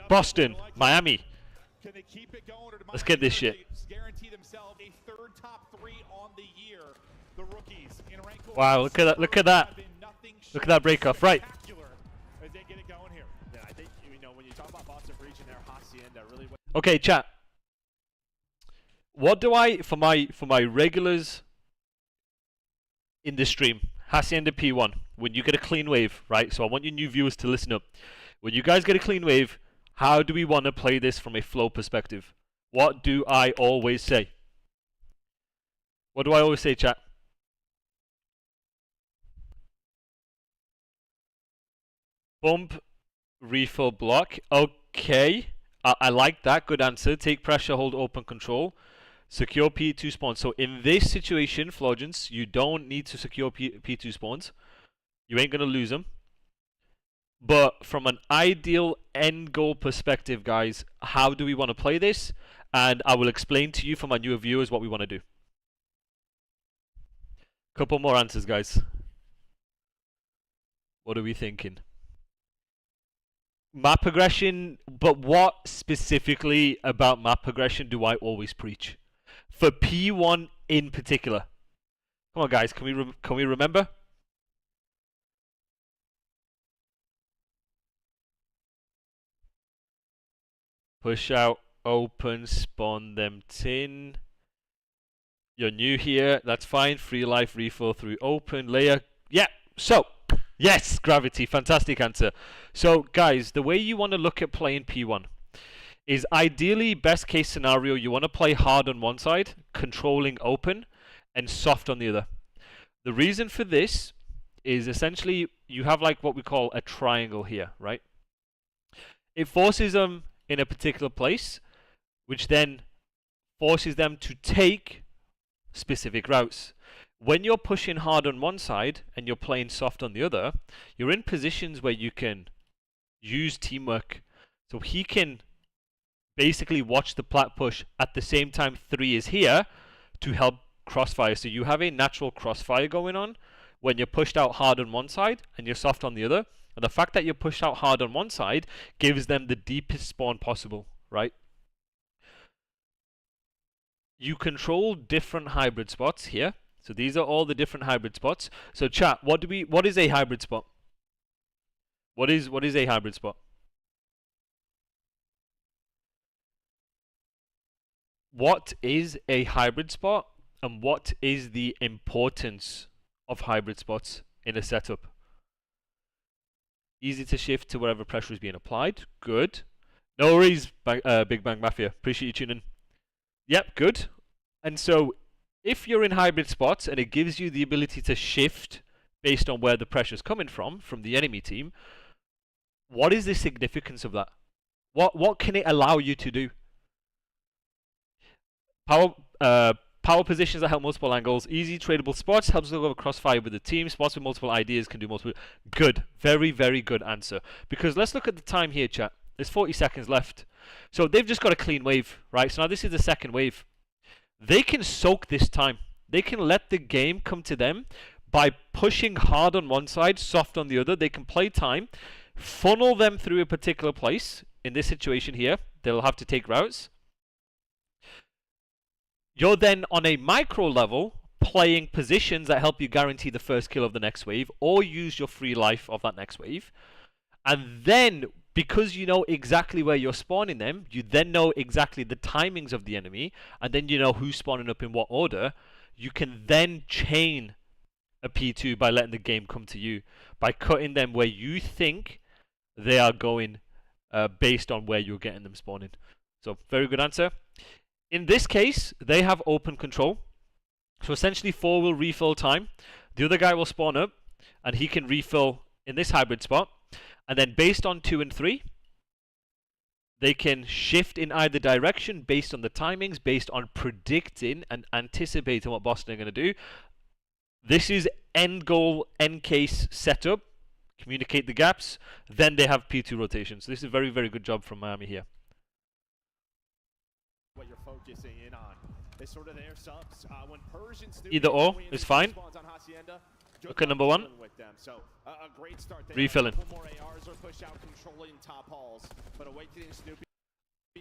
Boston, Miami. Let's get this shit. Wow, look at that, look at that. Look at that break off, right. Okay, chat. What do I, for my regulars in the stream, Hacienda P1, when you get a clean wave, right? So I want you new viewers to listen up. When you guys get a clean wave, how do we want to play this from a flow perspective? What do I always say? What do I always say, chat? Bump, refill, block. Okay. I like that. Good answer. Take pressure, hold open control. Secure P2 spawns. So in this situation, Flogents, you don't need to secure P2 spawns. You ain't going to lose them. But from an ideal end goal perspective, guys, how do we want to play this? And I will explain to you for my newer viewers what we want to do. Couple more answers, guys. What are we thinking? Map progression, but what specifically about map progression do I always preach? For P1 in particular. Come on, guys, can we remember? Push out, open, spawn them tin. You're new here, that's fine. Free life, refill through open, layer. Yeah, so, yes, gravity, fantastic answer. So, guys, the way you want to look at playing P1 is ideally, best case scenario, you want to play hard on one side, controlling open, and soft on the other. The reason for this is essentially you have like what we call a triangle here, right? It forces them in a particular place, which then forces them to take specific routes. When you're pushing hard on one side and you're playing soft on the other, you're in positions where you can use teamwork. So he can basically watch the plat push at the same time 3 is here to help crossfire. So you have a natural crossfire going on when you're pushed out hard on one side and you're soft on the other. And the fact that you're pushed out hard on one side gives them the deepest spawn possible, right? You control different hybrid spots here. So these are all the different hybrid spots. So chat, what is a hybrid spot? What is a hybrid spot? What is a hybrid spot and what is the importance of hybrid spots in a setup? Easy to shift to wherever pressure is being applied. Good. No worries, Big Bang Mafia. Appreciate you tuning in. Yep, good. And so, if you're in hybrid spots and it gives you the ability to shift based on where the pressure is coming from the enemy team, what is the significance of that? What can it allow you to do? Power positions that help multiple angles. Easy tradable spots. Helps to go over crossfire with the team. Spots with multiple ideas can do multiple. Good. Very, very good answer. Because let's look at the time here, chat. There's 40 seconds left. So they've just got a clean wave, right? So now this is the second wave. They can soak this time. They can let the game come to them by pushing hard on one side, soft on the other. They can play time, funnel them through a particular place. In this situation here, they'll have to take routes. You're then on a micro level playing positions that help you guarantee the first kill of the next wave or use your free life of that next wave. And then, because you know exactly where you're spawning them, you then know exactly the timings of the enemy, and then you know who's spawning up in what order. You can then chain a P2 by letting the game come to you, by cutting them where you think they are going based on where you're getting them spawning. So, very good answer. In this case, they have open control. So essentially 4 will refill time. The other guy will spawn up and he can refill in this hybrid spot. And then based on 2 and 3, they can shift in either direction based on the timings, based on predicting and anticipating what Boston are going to do. This is end goal, end case setup. Communicate the gaps. Then they have P2 rotation. So this is a very, very good job from Miami here. What you're focusing in on is sort of their subs. When Persians Either or is fine. Look at number one. Refilling.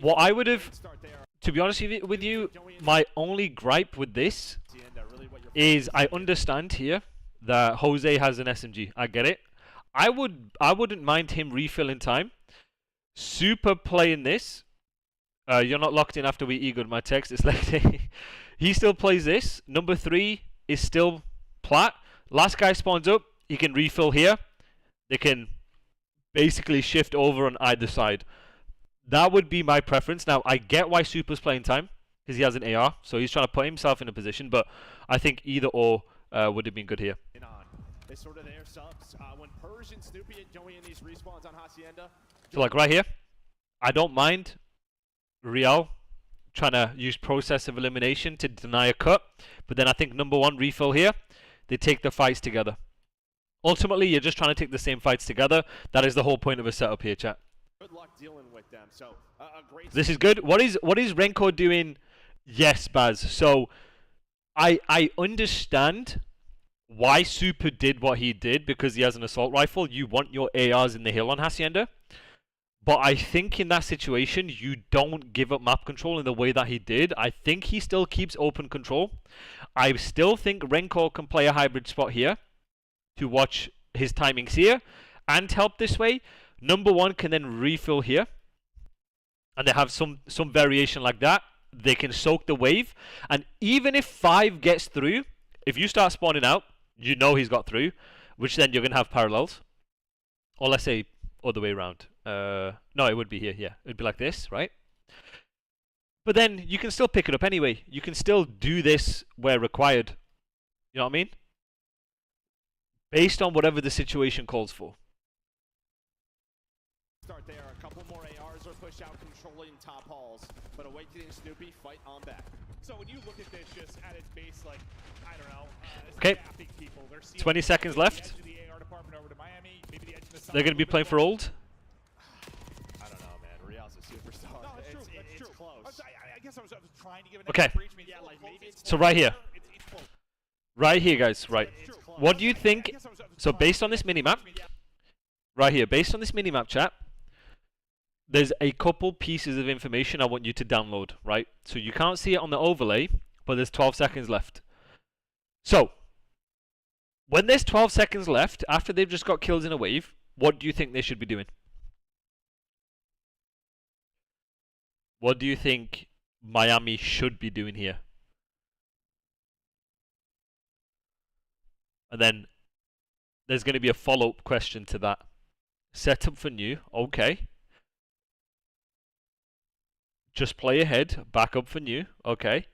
What I would have, to be honest with you, my only gripe with this is I understand here that Jose has an SMG. I get it. I wouldn't mind him refilling time. Super playing this. You're not locked in after we egoed my text. It's like he still plays this. Number 3 is still plat. Last guy spawns up. He can refill here. They can basically shift over on either side. That would be my preference. Now, I get why Super's playing time, because he has an AR, so he's trying to put himself in a position, but I think either or would have been good here. So, like right here, I don't mind Real trying to use process of elimination to deny a cut, but then I think number 1 refill here, they take the fights together. Ultimately, you're just trying to take the same fights together. That is the whole point of a setup here, chat. Good luck dealing with them. So, this is good. What is Renko doing? Yes, Baz. So I understand why Super did what he did, because he has an assault rifle. You want your ARs in the hill on Hacienda. But I think in that situation, you don't give up map control in the way that he did. I think he still keeps open control. I still think Renko can play a hybrid spot here to watch his timings here and help this way. Number 1 can then refill here, and they have some variation like that. They can soak the wave, and even if 5 gets through, if you start spawning out, you know he's got through, which then you're going to have parallels. Or let's say other way around. No, it would be here, yeah. It would be like this, right? But then you can still pick it up anyway. You can still do this where required. You know what I mean? Based on whatever the situation calls for. Start there. A couple more ARs are pushed out, controlling top halls. But Awakening Snoopy fight on back. So when you look at this just at its base, like, I don't know. Okay. 20 seconds left. They're going to be playing for old. I don't know, man. Real's a superstar. No, it's true. It's close. I guess I was trying to give an okay. So right here. Right here, guys. Right. What do you think? So based on this minimap, right here, based on this minimap, chat, there's a couple pieces of information I want you to download, right? So you can't see it on the overlay, but there's 12 seconds left. So, when there's 12 seconds left, after they've just got kills in a wave, what do you think they should be doing? What do you think Miami should be doing here? And then there's going to be a follow-up question to that. Set up for new, okay. Just play ahead, back up for new, okay.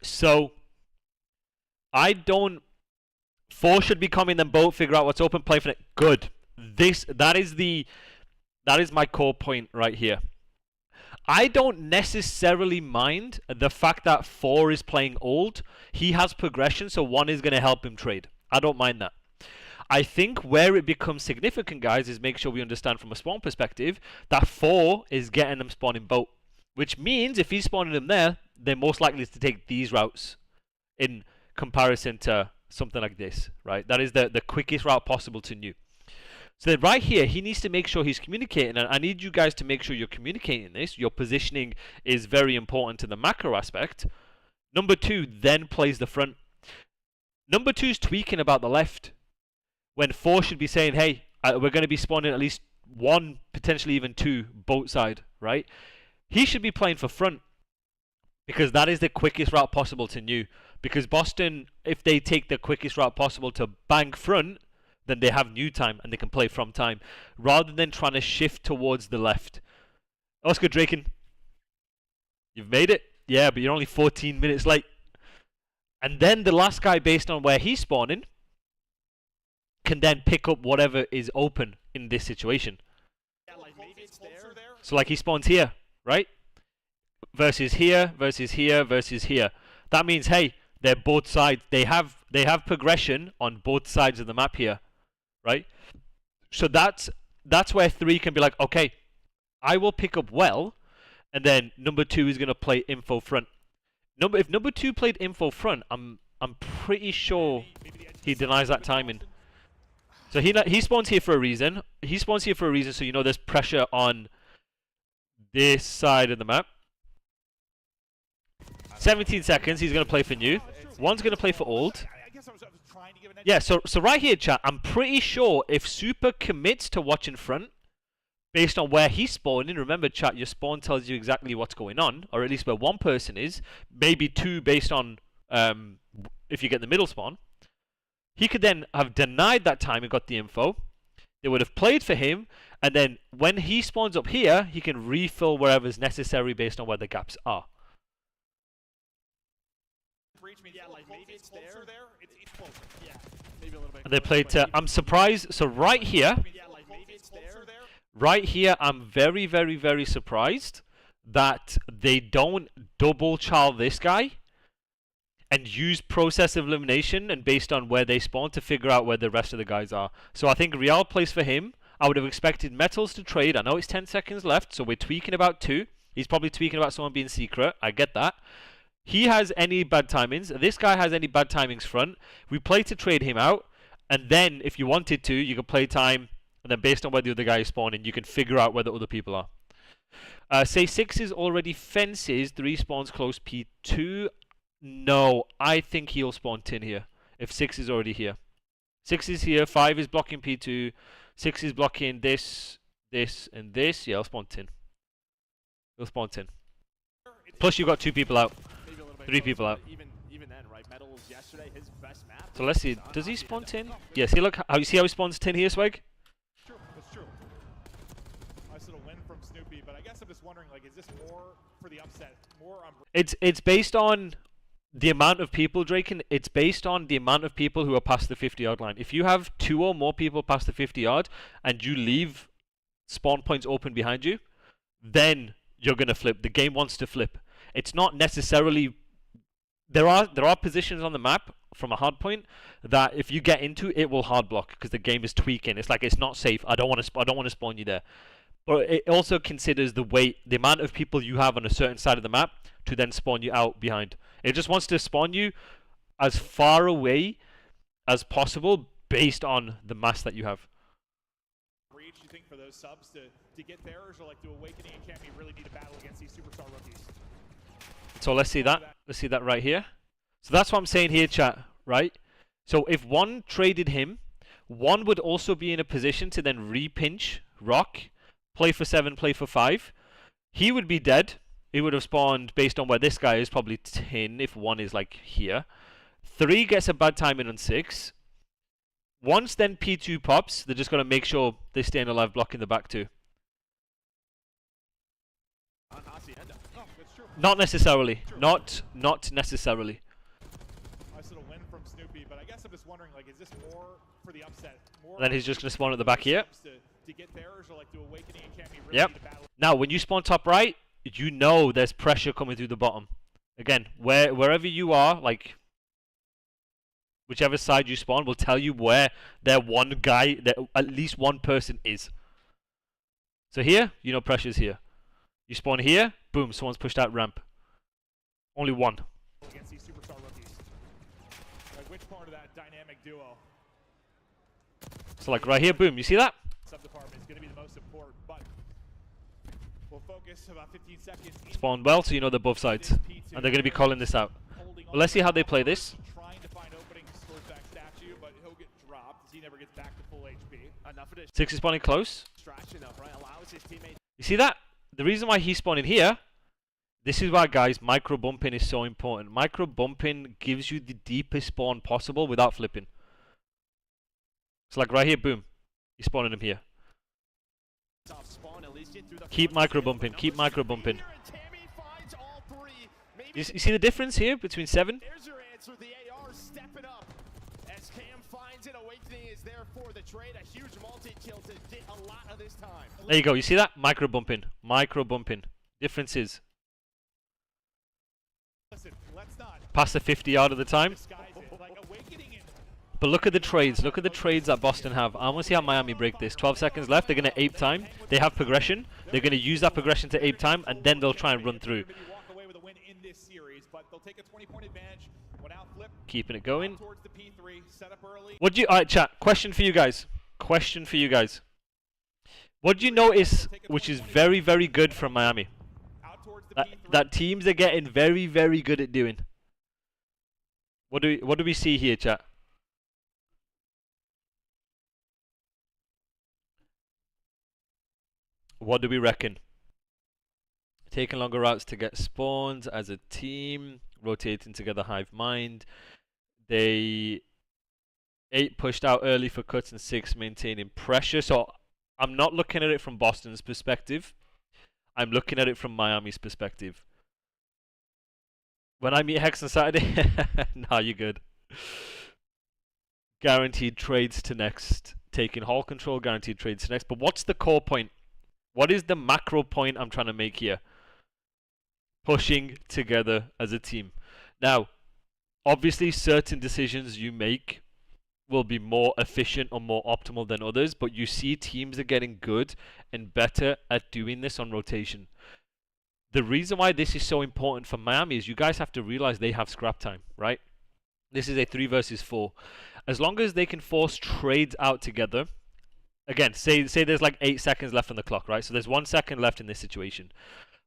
So, I don't... 4 should be coming, then both figure out what's open, play for it. Good. That is my core point right here. I don't necessarily mind the fact that 4 is playing old. He has progression, so 1 is going to help him trade. I don't mind that. I think where it becomes significant, guys, is make sure we understand from a spawn perspective that 4 is getting them spawning boat. Which means if he's spawning them there, they're most likely to take these routes in comparison to something like this, right? That is the quickest route possible to new. So then right here, he needs to make sure he's communicating, and I need you guys to make sure you're communicating this. Your positioning is very important to the macro aspect. Number 2 then plays the front. Number 2's tweaking about the left, when 4 should be saying, hey, we're going to be spawning at least 1, potentially even 2 boat side, right? He should be playing for front, because that is the quickest route possible to new. Because Boston, if they take the quickest route possible to bank front, then they have new time and they can play from time, rather than trying to shift towards the left. Oscar Draken, you've made it? Yeah, but you're only 14 minutes late. And then the last guy, based on where he's spawning, can then pick up whatever is open in this situation. Yeah, like maybe it's there. So like he spawns here, right? Versus here, versus here, versus here. That means, hey, they're both sides. They have progression on both sides of the map here, right? So that's where 3 can be like, okay, I will pick up well, and then number 2 is going to play info front. If number 2 played info front, I'm I'm pretty sure he denies that timing. So he spawns here for a reason. He spawns here for a reason, so you know there's pressure on this side of the map. 17 seconds, he's going to play for new. One's going to play for old. Yeah, so right here, chat, I'm pretty sure if Super commits to watching front, based on where he's spawning, remember, chat, your spawn tells you exactly what's going on, or at least where one person is, maybe two based on if you get the middle spawn. He could then have denied that time and got the info. They would have played for him, and then when he spawns up here, he can refill wherever's necessary based on where the gaps are. And they played to, I'm surprised, so right here, I'm very, very, very surprised that they don't double char this guy and use process of elimination and based on where they spawn to figure out where the rest of the guys are. So I think Real plays for him. I would have expected Metals to trade. I know it's 10 seconds left, so we're tweaking about 2. He's probably tweaking about someone being secret. I get that. He has any bad timings. This guy has any bad timings front. We play to trade him out. And then, if you wanted to, you can play time. And then based on where the other guy is spawning, you can figure out where the other people are. Say 6 is already fences. 3 spawns close P2. No, I think he'll spawn tin here. If 6 is already here. 6 is here. 5 is blocking P2. 6 is blocking this, this, and this. Yeah, I'll spawn tin. He'll spawn tin. Plus, you've got 2 people out. 3 people out. So let's see. Does he spawn tin? Yeah, see, look. You see how he spawns tin here, Swag? That's true. Nice little win from Snoopy, but I guess I'm just wondering, like, is this more for the upset? More on... It's based on the amount of people, Drake, and it's based on the amount of people who are past the 50-yard line. If you have 2 or more people past the 50-yard and you leave spawn points open behind you, then you're going to flip. The game wants to flip. It's not necessarily... There are positions on the map from a hard point that if you get into, it will hard block because the game is tweaking. It's like it's not safe. I don't want to spawn you there. But it also considers the weight, the amount of people you have on a certain side of the map to then spawn you out behind. It just wants to spawn you as far away as possible based on the mass that you have. Reach, you think, for those subs to get theirs, or like do Awakening and Cammy really need to battle against these superstar rookies? So let's see that. Let's see that right here. So that's what I'm saying here, chat, right? So if one traded him, one would also be in a position to then re-pinch Rock, play for 7, play for 5. He would be dead. He would have spawned based on where this guy is, probably 10 if one is like here. 3 gets a bad timing on 6. Once then P2 pops, they're just going to make sure they stay in a live block in the back too. Not necessarily. Not necessarily. Nice little win from Snoopy, but I guess I'm just wondering, like, is this more for the upset? More and then he's just going to spawn at the back here. To get theirs, or like do Awakening and Cammy really yep. need to battle? Now, when you spawn top right, you know there's pressure coming through the bottom. Again, wherever you are, like whichever side you spawn will tell you where that one guy, that at least one person is. So here, you know pressure's here. You spawn here, boom, someone's pushed out ramp. Only one. Against these superstar rookies. Like, which part of that dynamic duo? So like right here, boom, you see that? Sub-department is going to be the most important, but we'll focus about 15 seconds. Spawn well, so you know they're both sides. And they're going to be calling this out. But let's see how they play this. Trying to find openings towards that statue, but he'll get dropped as he never gets back to full HP. Enough of this. 6 is spawning close. Distraction up, right? Allows his teammate. You see that? The reason why he's spawning here, this is why, guys, micro bumping is so important. Micro bumping gives you the deepest spawn possible without flipping. So like right here, boom. He's spawning him here. Keep micro bumping, keep micro bumping. You see the difference here between 7? There's your answer, the AR stepping up. As Cam finds it, Awakening is there for the trade. A huge multi-kill to get a lot of this time. There you go, you see that? Micro bumping. Micro bumping. Differences. Listen, let's not past the 50-yard at the time. like But look at the trades. Look at the trades that Boston have. I want to see how Miami break this. 12 seconds left. They're going to ape time. They have progression. They're going to use that progression to ape time, and then they'll try and run through. walk away with a win in this series, but they'll take a 20-point advantage Keeping it going. Towards the P3, set up early. What do you... Alright, chat. Question for you guys. Question for you guys. What do you notice, which is very, very good from Miami? Out towards the P3. That teams are getting very, very good at doing. What do we see here, chat? What do we reckon? Taking longer routes to get spawns as a team, rotating together hive mind. They 8 pushed out early for cuts and 6 maintaining pressure. So I'm not looking at it from Boston's perspective. I'm looking at it from Miami's perspective. When I meet Hex on Saturday, nah, you're good. Guaranteed trades to next. Taking hall control, guaranteed trades to next. But what's the core point? What is the macro point I'm trying to make here? Pushing together as a team. Now, obviously, certain decisions you make will be more efficient or more optimal than others, but you see teams are getting good and better at doing this on rotation. The reason why this is so important for Miami is you guys have to realize they have scrap time, right? This is a 3 versus 4. As long as they can force trades out together, again, say there's like 8 seconds left on the clock, right? So there's 1 second left in this situation.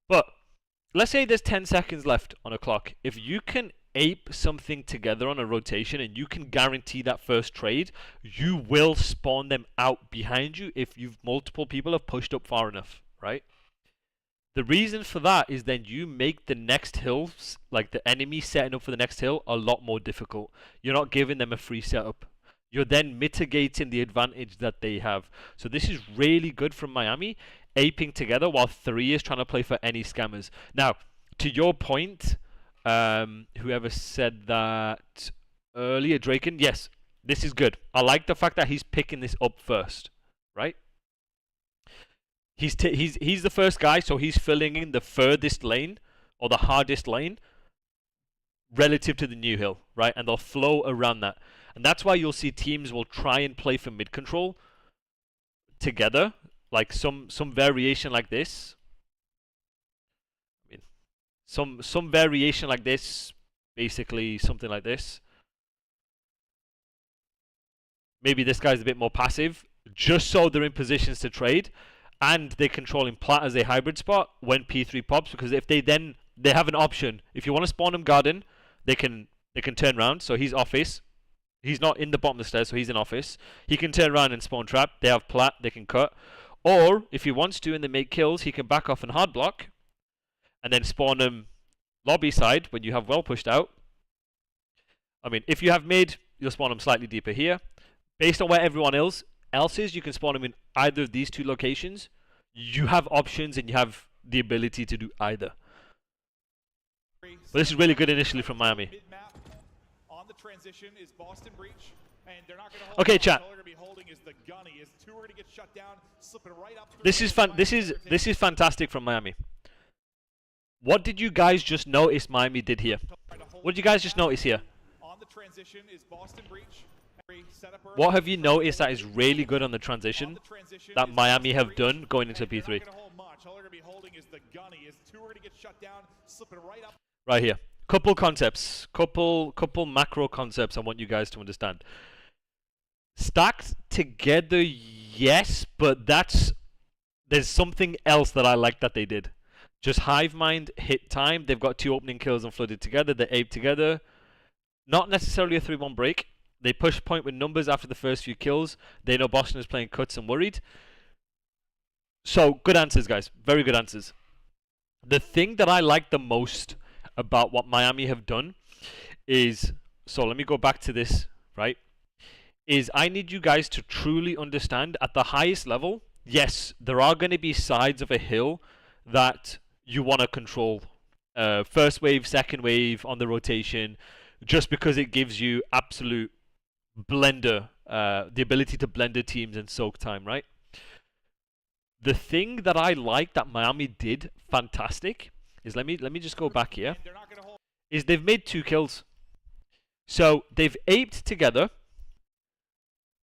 But let's say there's 10 seconds left on a clock. If you can ape something together on a rotation and you can guarantee that first trade, you will spawn them out behind you if multiple people have pushed up far enough, right? The reason for that is then you make the next hills, like the enemy setting up for the next hill, a lot more difficult. You're not giving them a free setup. You're then mitigating the advantage that they have. So this is really good from Miami, aping together while 3 is trying to play for any scammers. Now, to your point, whoever said that earlier, Draken, yes, this is good. I like the fact that he's picking this up first, right? He's the first guy, so he's filling in the furthest lane or the hardest lane relative to the new hill, right? And they'll flow around that. And that's why you'll see teams will try and play for mid control together, like some variation like this. I mean, some variation like this, basically something like this. Maybe this guy's a bit more passive, just so they're in positions to trade, and they're controlling plat as a hybrid spot when P3 pops, because if they have an option. If you want to spawn him garden, they can turn around. So he's office. He's not in the bottom of the stairs, so he's in office. He can turn around and spawn trap. They have plat, they can cut. Or, if he wants to and they make kills, he can back off and hard block. And then spawn him lobby side when you have well pushed out. I mean, if you have mid, you'll spawn him slightly deeper here. Based on where everyone else is, you can spawn him in either of these 2 locations. You have options and you have the ability to do either. But this is really good initially from Miami. Okay, chat. This is fantastic from Miami. What did you guys just notice Miami did here? What did you guys just notice here? What have you noticed that is really good on the transition that Miami have done going into P3? Right here. Couple concepts. Couple macro concepts I want you guys to understand. Stacked together, yes, but there's something else that I like that they did. Just hive mind, hit time. They've got 2 opening kills and flooded together. They ape together. Not necessarily a 3-1 break. They push point with numbers after the first few kills. They know Boston is playing cuts and worried. So, good answers, guys. Very good answers. The thing that I like the most about what Miami have done is... So, let me go back to this, right? Is I need you guys to truly understand at the highest level, yes, there are going to be sides of a hill that you want to control. First wave, second wave on the rotation, just because it gives you absolute blender, the ability to blender teams and soak time, right? The thing that I like that Miami did fantastic is, let me just go back here, is they've made 2 kills. So they've aped together.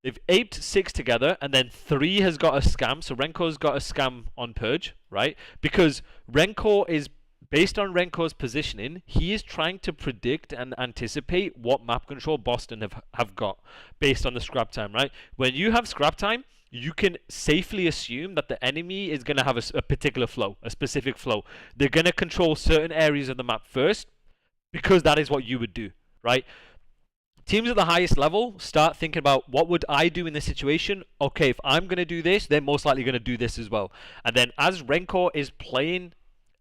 They've aped 6 together, and then 3 has got a scam. So Renko's got a scam on Purge, right? Because Renko is based on Renko's positioning, he is trying to predict and anticipate what map control Boston have got based on the scrap time, right? When you have scrap time, you can safely assume that the enemy is going to have a particular flow, a specific flow. They're going to control certain areas of the map first because that is what you would do, right? Teams at the highest level start thinking about, what would I do in this situation? Okay, if I'm going to do this, they're most likely going to do this as well. And then as Renko is playing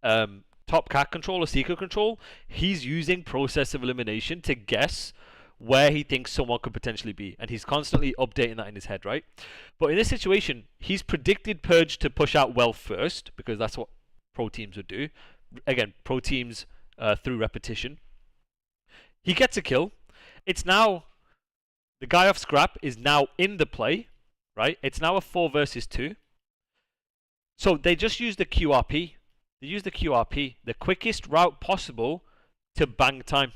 top cat control or secret control, he's using process of elimination to guess where he thinks someone could potentially be, and he's constantly updating that in his head, right? But in this situation, he's predicted Purge to push out well first, because that's what pro teams would do. Again, pro teams through repetition. He gets a kill. It's now, the guy off scrap is now in the play, right? It's now a 4 versus 2. So they just use the QRP. They use the QRP, the quickest route possible to bang time.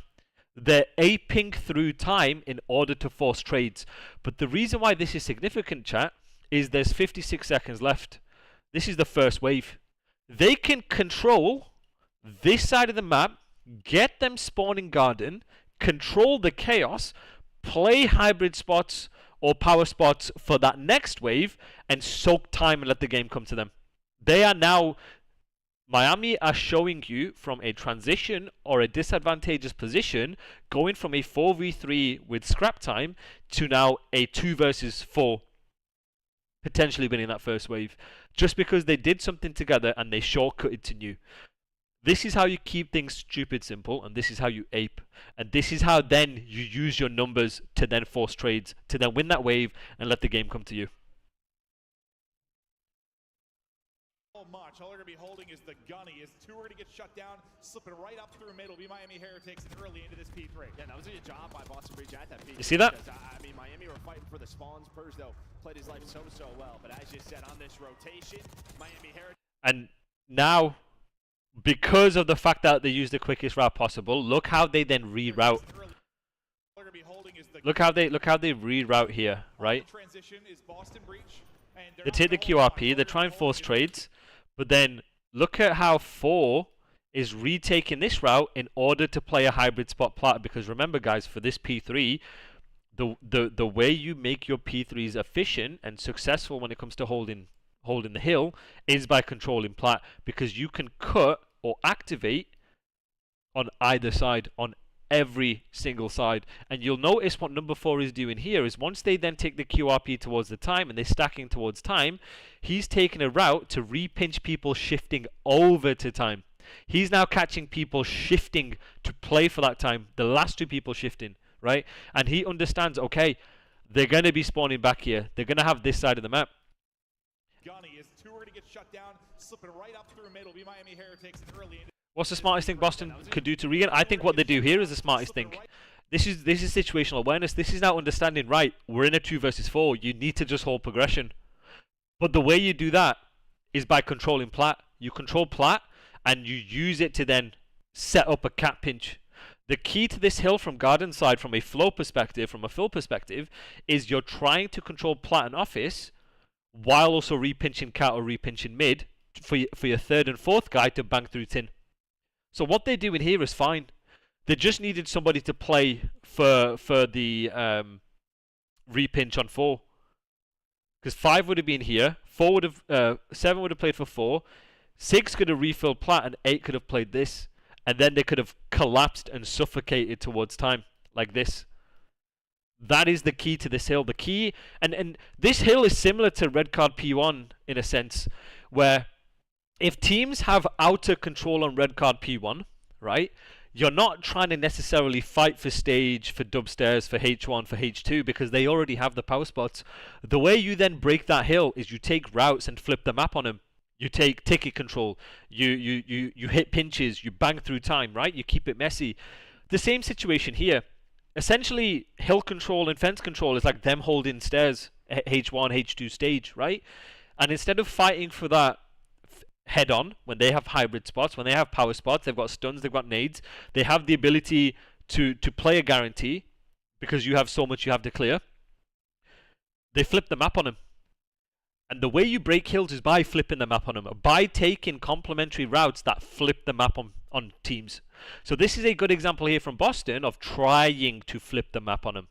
They're aping through time in order to force trades. But the reason why this is significant, chat, is there's 56 seconds left. This is the first wave. They can control this side of the map, get them spawning garden, control the chaos, play hybrid spots or power spots for that next wave, and soak time and let the game come to them. They are now... Miami are showing you from a transition or a disadvantageous position, going from a 4v3 with scrap time to now a 2 versus 4, potentially winning that first wave, just because they did something together and they shortcutted to new. This is how you keep things stupid simple, and this is how you ape. And this is how then you use your numbers to then force trades, to then win that wave and let the game come to you. Much. All they're going to be holding is the gunny. As two are going to get shut down, slipping right up through mid will be Miami Heretics and early into this P3. Yeah, that was a good job by Boston Breach at that P3. You see that? Because, I mean, Miami were fighting for the spawns. Purge, though, played his life so well. But as you said, on this rotation, Miami Heretics... And now, because of the fact that they use the quickest route possible, look how they then reroute. Look how they reroute here, right? They take the QRP, they try and force trades, but then look at how 4 is retaking this route in order to play a hybrid spot plat. Because remember, guys, for this P3, the way you make your P3s efficient and successful when it comes to holding the hill is by controlling plat, because you can cut or activate on either side, on every single side. And you'll notice what number 4 is doing here is, once they then take the QRP towards the time and they're stacking towards time, he's taking a route to repinch people shifting over to time. He's now catching people shifting to play for that time, the last 2 people shifting, right? And he understands, okay, they're going to be spawning back here. They're going to have this side of the map. Gunny is 2 are going to get shut down, slipping right up through mid will be Miami Heretics and early into... What's the smartest thing Boston could do to Regan? I think what they do here is the smartest thing. This is situational awareness. This is now understanding, right, we're in a 2 versus 4. You need to just hold progression. But the way you do that is by controlling plat. You control plat and you use it to then set up a cat pinch. The key to this hill from garden side, from a flow perspective, from a fill perspective, is you're trying to control plat and office while also repinching cat or repinching mid for your 3rd and 4th guy to bang through tin. So what they're doing here is fine. They just needed somebody to play for the repinch on 4. Because 5 would have been here, 4 would have 7 would have played for 4, 6 could have refilled plat, and 8 could have played this. And then they could have collapsed and suffocated towards time, like this. That is the key to this hill. The key, and this hill is similar to red card P1 in a sense, where if teams have outer control on red card P1, right, you're not trying to necessarily fight for stage, for dubstairs, for H1, for H2, because they already have the power spots. The way you then break that hill is you take routes and flip the map on them. You take ticket control, you hit pinches, you bang through time, right? You keep it messy. The same situation here. Essentially, hill control and fence control is like them holding stairs, H1, H2 stage, right? And instead of fighting for that head on, when they have hybrid spots, when they have power spots, they've got stuns, they've got nades, they have the ability to play a guarantee because you have so much you have to clear. They flip the map on them. And the way you break hills is by flipping the map on them, by taking complementary routes that flip the map on teams. So this is a good example here from Boston of trying to flip the map on them.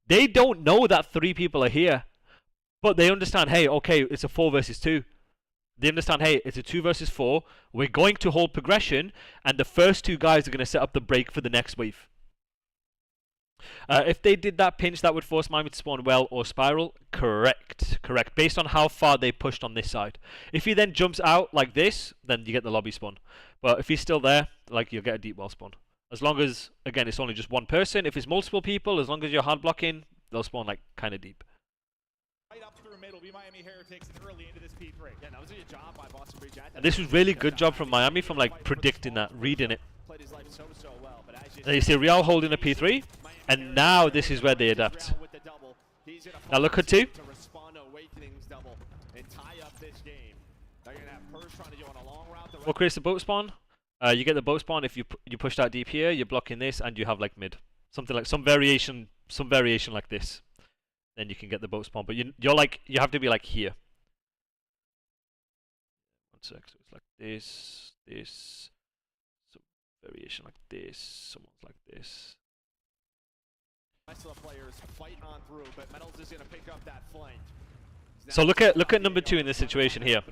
They don't know that 3 people are here, but they understand, hey, okay, it's a 4 versus 2. They understand, hey, it's a 2 versus 4. We're going to hold progression, and the first 2 guys are going to set up the break for the next wave. If they did that pinch, that would force Miami to spawn well or spiral. Correct. Based on how far they pushed on this side. If he then jumps out like this, then you get the lobby spawn. But if he's still there, like, you'll get a deep well spawn. As long as, again, it's only just one person. If it's multiple people, as long as you're hard blocking, they'll spawn like kind of deep. Right up through middle, be Miami Heretics and early into this P3. Yeah, that was a good job by Boston Breach. And this was really good job from Miami from like predicting that, reading it. Played his life so well, but as And you see Real holding a P3, and now this is where they adapt. Now look at 2. To respond to Awakening's double and tie up this game. They're gonna have Purge trying to go on a long route. What creates the boat spawn? You get the boat spawn if you push that deep here, you're blocking this, and you have like mid. Something like some variation like this. Then you can get the boat spawn, but you have to be like here. One sec, so it's like this, some variation like this, someone's like this. Rest of the players fight on through, but Metals is gonna pick up that flank. So look at number 2 in this situation here,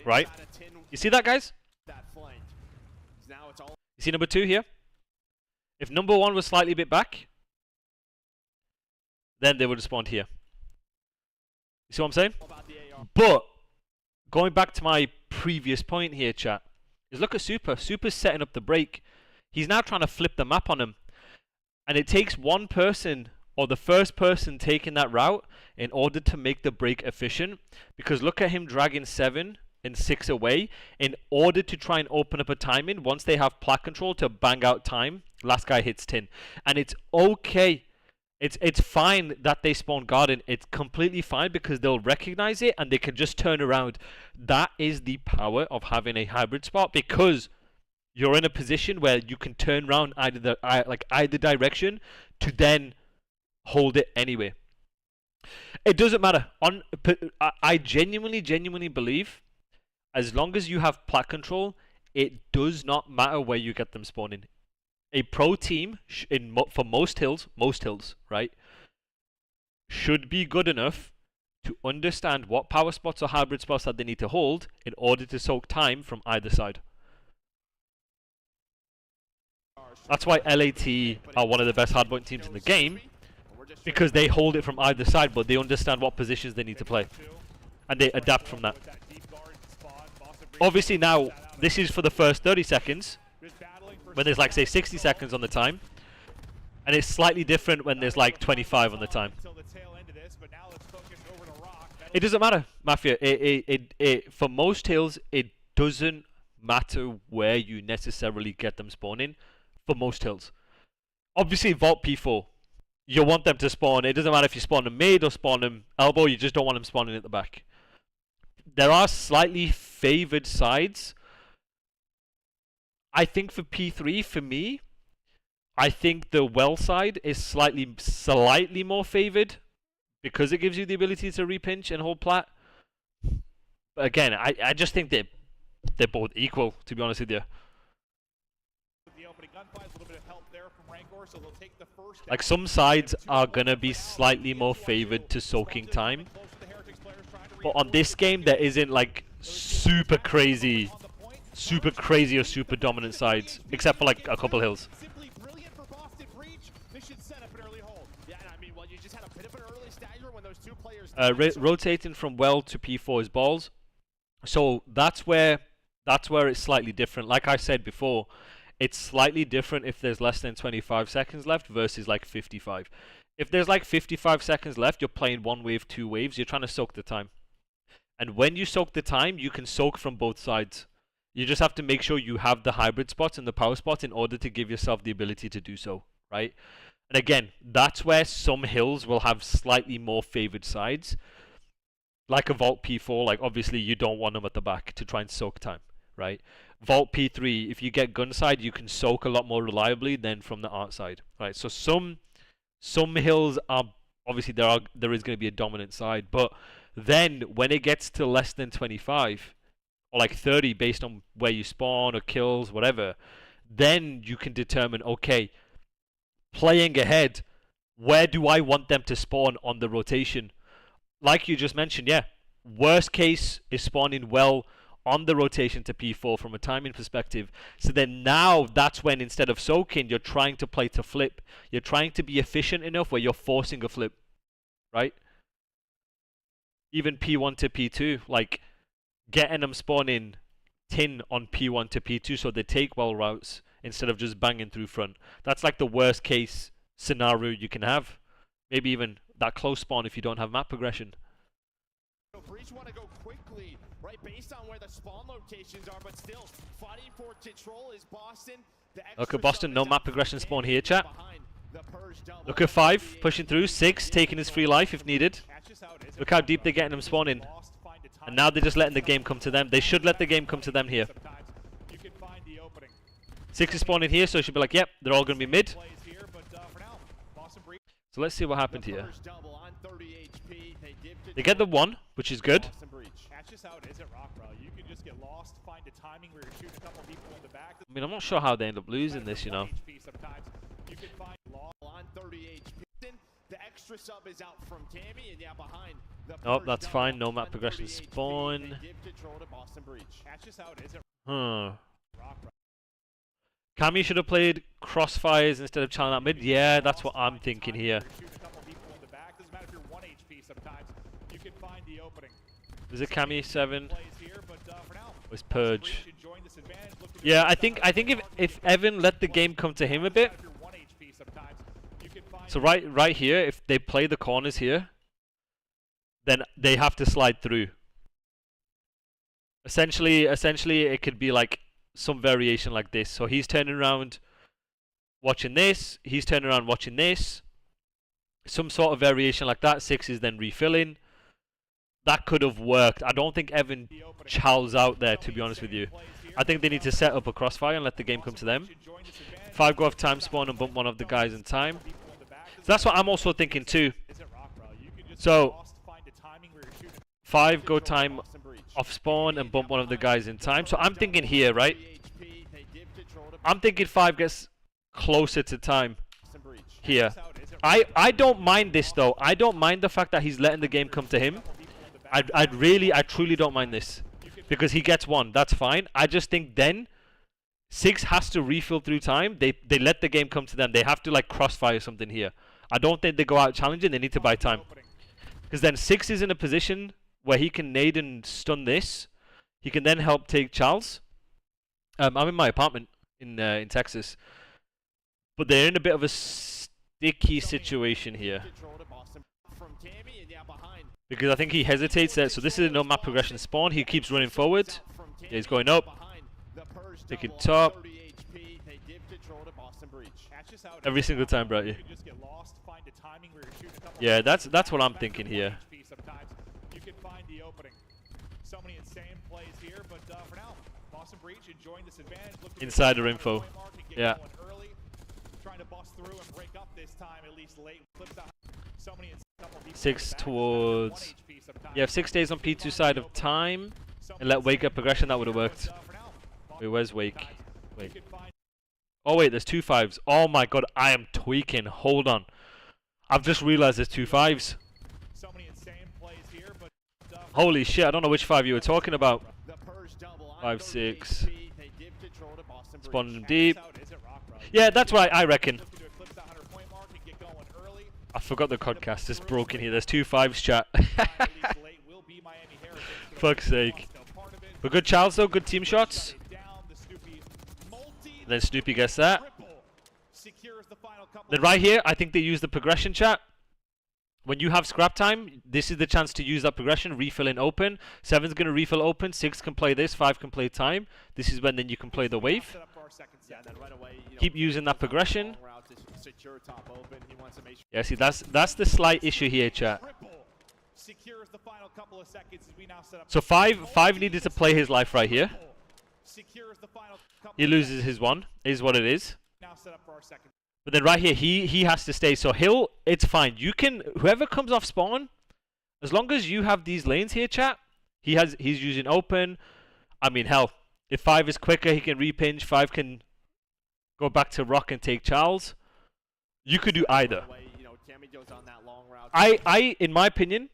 right? You see that, guys? You see number 2 here? If number 1 was slightly a bit back, then they would have spawned here. You see what I'm saying? But going back to my previous point here, chat, is look at Super. Super's setting up the break. He's now trying to flip the map on him. And it takes one person, or the first person taking that route, in order to make the break efficient. Because look at him dragging 7 and 6 away in order to try and open up a timing once they have plat control to bang out time. Last guy hits tin. And it's okay. It's fine that they spawn garden. It's completely fine because they'll recognize it and they can just turn around. That is the power of having a hybrid spot, because you're in a position where you can turn around either direction to then hold it anyway. It doesn't matter. I genuinely believe, as long as you have plat control, it does not matter where you get them spawning. A pro team for most hills, right, should be good enough to understand what power spots or hybrid spots that they need to hold in order to soak time from either side. That's why LAT are one of the best hardpoint teams in the game, because they hold it from either side, but they understand what positions they need to play, and they adapt from that. Obviously now, this is for the first 30 seconds, when there's like, say, 60 seconds on the time, and it's slightly different when there's like 25 on the time. It doesn't matter, Mafia. For most hills, it doesn't matter where you necessarily get them spawning. For most hills, obviously Vault P4, you want them to spawn. It doesn't matter if you spawn them mid or spawn them elbow. You just don't want them spawning at the back. There are slightly favored sides. I think for P3, for me, I think the well side is slightly more favored because it gives you the ability to repinch and hold plat. But again, I just think they're both equal, to be honest with you. Like, some sides are gonna be slightly more favored to soaking time, but on this game there isn't like super crazy or super dominant sides, except for like a couple hills. Rotating from well to P4 is balls, so that's where it's slightly different. Like I said before, it's slightly different if there's less than 25 seconds left versus like 55. If there's like 55 seconds left, you're playing 1 wave, 2 waves, you're trying to soak the time. And when you soak the time, you can soak from both sides. You just have to make sure you have the hybrid spots and the power spots in order to give yourself the ability to do so, right? And again, that's where some hills will have slightly more favored sides. Like a Vault P4, like obviously you don't want them at the back to try and soak time, right? Vault P3, if you get gun side, you can soak a lot more reliably than from the art side, right? So some hills are, obviously there is going to be a dominant side, but Then when it gets to less than 25 or like 30 based on where you spawn or kills, whatever, then you can determine, okay, playing ahead, where do I want them to spawn on the rotation? Like you just mentioned, yeah, worst case is spawning well on the rotation to P4 from a timing perspective. So then now that's when, instead of soaking, you're trying to play to flip. You're trying to be efficient enough where you're forcing a flip, right? Even P1 to P2, like getting them spawning tin on P1 to P2 so they take well routes instead of just banging through front. That's like the worst case scenario you can have. Maybe even that close spawn if you don't have map progression. Breach want to go quickly, right, based on where the spawn locations are, but still fighting for control is Boston. Look at Boston, no map progression spawn here, chat. Look at 5 pushing through, 6 taking his free life if needed. Look how deep they're getting him spawning. And now they're just letting the game come to them. They should let the game come to them here. 6 is spawning here, so it should be like, yep, they're all going to be mid. So let's see what happened here. They get the 1, which is good. I mean, I'm not sure how they end up losing this, you know. Oh, that's fine. No map progression spawn. Huh. Cammy should have played crossfires instead of challenging out mid. Yeah, that's what I'm thinking here. Is it Cammy 7? Was Purge? Yeah, I think if Evan let the game come to him a bit. So right here, if they play the corners here, then they have to slide through. Essentially it could be like some variation like this. So he's turning around watching this, he's turning around watching this. Some sort of variation like that. 6 is then refilling. That could have worked. I don't think Evan chows out there, to be honest with you. I think they need to set up a crossfire and let the game come to them. 5 go off time spawn and bump one of the guys in time. So that's what I'm also thinking too. So 5 go time off spawn and bump one of the guys in time. So I'm thinking here, right? I'm thinking 5 gets closer to time here. I don't mind this though. I don't mind the fact that he's letting the game come to him. I truly don't mind this. Because he gets 1, that's fine. I just think then 6 has to refill through time. They let the game come to them. They have to like crossfire something here. I don't think they go out challenging. They need to buy time. Because then 6 is in a position where he can nade and stun this. He can then help take Charles. I'm in my apartment in Texas. But they're in a bit of a sticky situation here. Because I think he hesitates there. So this is no map progression spawn. He keeps running forward. Yeah, he's going up. Taking top. Every single time, bro. Yeah, that's what I'm thinking here. Insider info. Yeah. 6 towards... Yeah, if 6 stays on P2 side of time and let Wake get progression, that would have worked. Wait, where's Wake? Wait. Oh wait, there's 2 5s. Oh my god, I am tweaking. Hold on. I've just realized there's 2 5s. Holy shit, I don't know which 5 you were talking about. 5, 6. Spawning them deep. Yeah, that's right, I reckon. I forgot the podcast is broken here. There's 2 5s, chat. Fuck's sake. But good Charles though, good team shots. Then Snoopy gets that. Then right here, I think they use the progression, chat. When you have scrap time, this is the chance to use that progression, refill in open. 7's going to refill open, 6 can play this, 5 can play time. This is when then you can play the wave. Keep using that progression. Yeah, see, that's the slight issue here, chat. So 5 needed to play his life right here. He loses his 1, is what it is. But then right here, he has to stay. So it's fine. You can, whoever comes off spawn, As long as you have these lanes here, chat, he's using open. I mean, hell, if 5 is quicker, he can repinch. 5 can go back to Rock and take Charles. You could do either. In my opinion,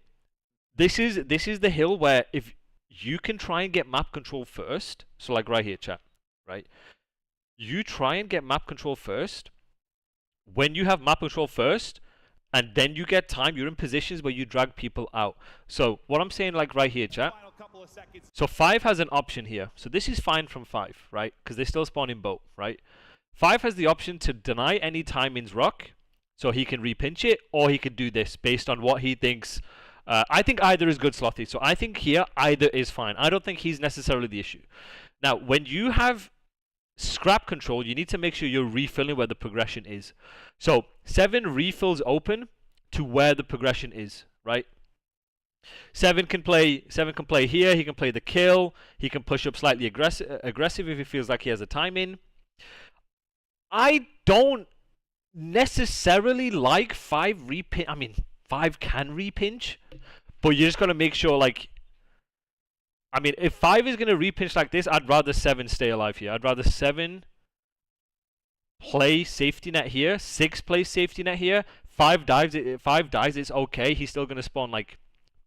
this is the hill where if you can try and get map control first, so like right here, chat, right? You try and get map control first. When you have map control first, and then you get time, you're in positions where you drag people out. So what I'm saying, like right here, chat. So 5 has an option here. So this is fine from 5, right? Because they still spawn in boat, right? 5 has the option to deny any timings Rock, so he can repinch it, or he could do this based on what he thinks. I think either is good, Slothy. So I think here either is fine. I don't think he's necessarily the issue. Now, when you have scrap control, you need to make sure you're refilling where the progression is. So 7 refills open to where the progression is, right? 7 can play here, he can play the kill, he can push up slightly aggressive if he feels like he has a time in. I don't necessarily like 5 repinch. I mean, 5 can repinch, but you just gotta make sure, like, I mean, if 5 is gonna repinch like this, I'd rather 7 stay alive here. I'd rather 7 play safety net here, 6 play safety net here. 5 dives, it's okay. He's still gonna spawn, like,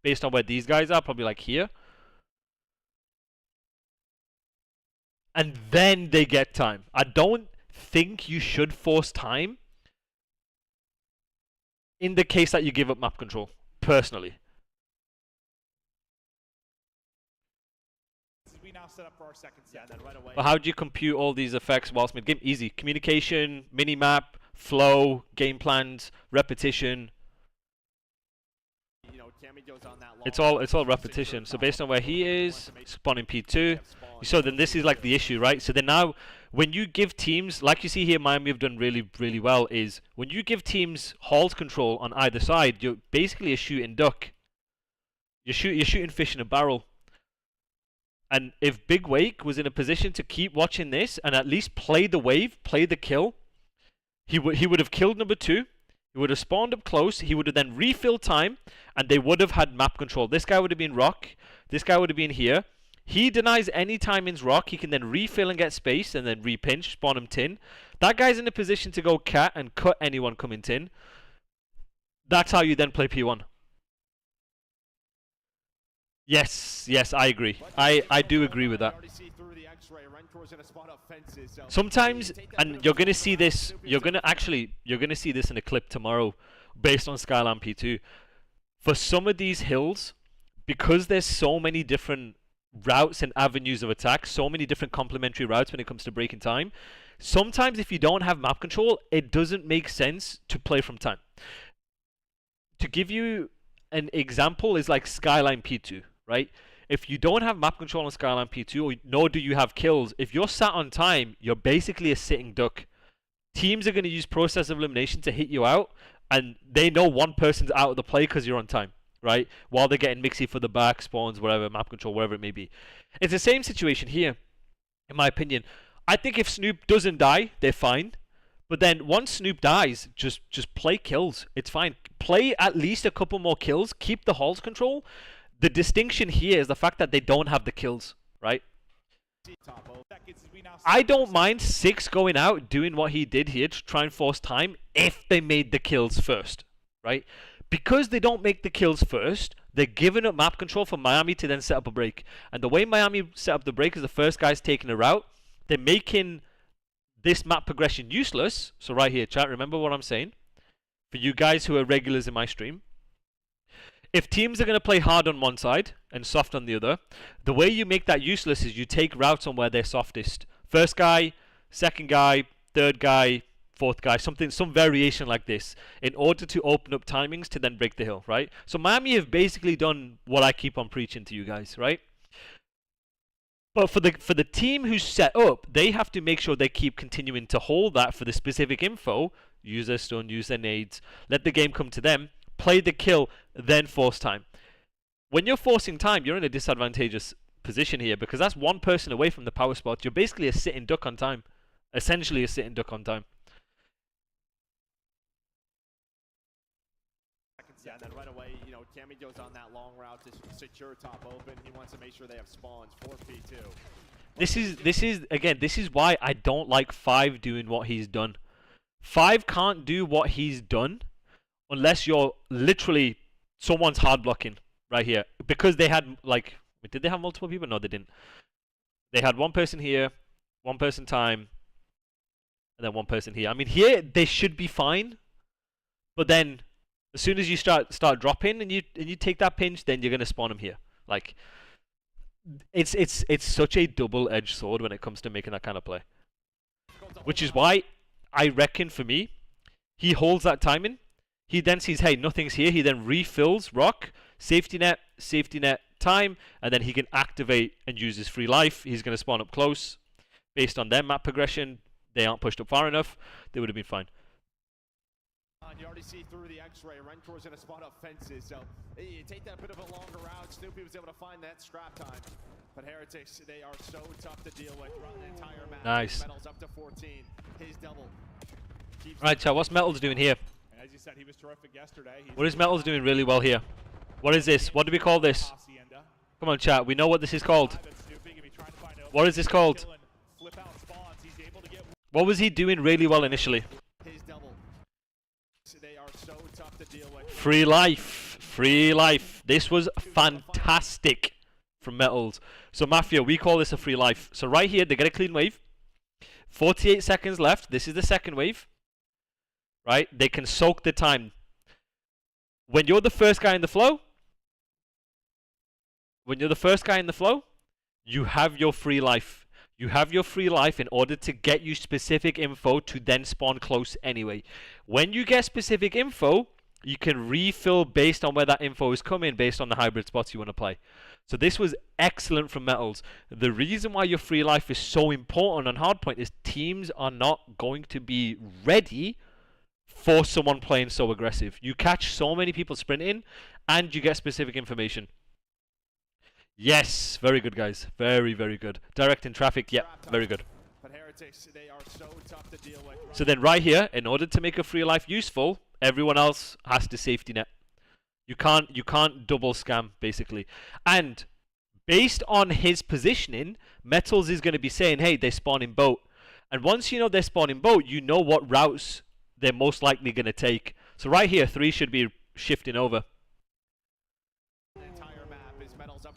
based on where these guys are, probably like here. And then they get time. I don't think you should force time in the case that you give up map control, personally. We now set up for our second set. Then right away. But how do you compute all these effects whilst mid-game? Easy. Communication, mini-map, flow, game plans, repetition. It's all repetition. So based on where he is, spawning P2. So then this is like the issue, right? So then now, when you give teams, like you see here, Miami have done really, really well, is when you give teams hold control on either side, you're basically a shooting duck. You're shooting fish in a barrel. And if Big Wake was in a position to keep watching this and at least play the wave, play the kill, he would have killed number 2. He would have spawned up close. He would have then refilled time, and they would have had map control. This guy would have been Rock. This guy would have been here. He denies any timings Rock. He can then refill and get space, and then repinch, spawn him tin. That guy's in a position to go cat and cut anyone coming tin. That's how you then play P1. Yes, I agree. I do agree with that. Sometimes, and you're gonna see this. You're gonna see this in a clip tomorrow, based on Skyline P2. For some of these hills, because there's so many different routes and avenues of attack, so many different complementary routes when it comes to breaking time. Sometimes, if you don't have map control, it doesn't make sense to play from time. To give you an example, is like Skyline P2, right? If you don't have map control on Skyline P2, or nor do you have kills, if you're sat on time, you're basically a sitting duck. Teams are going to use process of elimination to hit you out, and they know one person's out of the play because you're on time, right? While they're getting mixy for the back, spawns, whatever, map control, whatever it may be. It's the same situation here, in my opinion. I think if Snoop doesn't die, they're fine. But then once Snoop dies, just play kills. It's fine. Play at least a couple more kills. Keep the hold control. The distinction here is the fact that they don't have the kills, right? I don't mind 6 going out, doing what he did here to try and force time if they made the kills first, right? Because they don't make the kills first, they're giving up map control for Miami to then set up a break. And the way Miami set up the break is the first guy's taking a route. They're making this map progression useless. So right here, chat, remember what I'm saying? For you guys who are regulars in my stream. If teams are going to play hard on one side and soft on the other, the way you make that useless is you take routes on where they're softest. First guy, second guy, third guy, fourth guy, some variation like this, in order to open up timings to then break the hill, right? So Miami have basically done what I keep on preaching to you guys, right? But for the team who's set up, they have to make sure they keep continuing to hold that for the specific info, use their stun, use their nades, let the game come to them, play the kill, then force time. When you're forcing time, you're in a disadvantageous position here because that's one person away from the power spot. You're basically a sitting duck on time. Essentially a sitting duck on time. Yeah, and then right away, Cammy goes on that long route to secure top open. He wants to make sure they have spawns for P2. This is why I don't like 5 doing what he's done. 5 can't do what he's done unless you're literally someone's hard blocking right here, because they had like, did they have multiple people? No, they didn't. They had one person here, one person time, and then one person here. I mean, here they should be fine, but then as soon as you start dropping and you take that pinch, then you're gonna spawn them here. Like, it's such a double-edged sword when it comes to making that kind of play. Which is why I reckon for me, he holds that timing. He then sees, hey, nothing's here. He then refills rock, safety net, time, and then he can activate and use his free life. He's going to spawn up close. Based on their map progression, they aren't pushed up far enough. They would have been fine. You already see through the X-ray. Renkor's going to spawn up fences, so you take that bit of a longer route. Snoopy was able to find that scrap time. But Heretics, they are so tough to deal with throughout the entire map. Nice. Metals up to 14. His double. Right, chat, what's Metals doing here? As you said, he was terrific yesterday. What is Metals doing really well here? What is this? What do we call this? Come on, chat, we know what this is called. What is this called? What was he doing really well initially? Free life. Free life. This was fantastic from Metals. So Mafia, we call this a free life. So right here, they get a clean wave. 48 seconds left. This is the second wave. Right? They can soak the time. When you're the first guy in the flow, you have your free life. You have your free life in order to get you specific info to then spawn close anyway. When you get specific info, you can refill based on where that info is coming, based on the hybrid spots you want to play. So this was excellent from Metals. The reason why your free life is so important on hardpoint is teams are not going to be ready for someone playing so aggressive. You catch so many people sprinting, and you get specific information. Yes, very good, guys. Very, very good. Directing traffic, yeah, very good. So then right here, in order to make a free life useful, everyone else has to safety net. You can't double scam, basically. And based on his positioning, Metals is going to be saying, hey, they spawn in boat. And once you know they spawn in boat, you know what routes they're most likely going to take. So right here, 3 should be shifting over.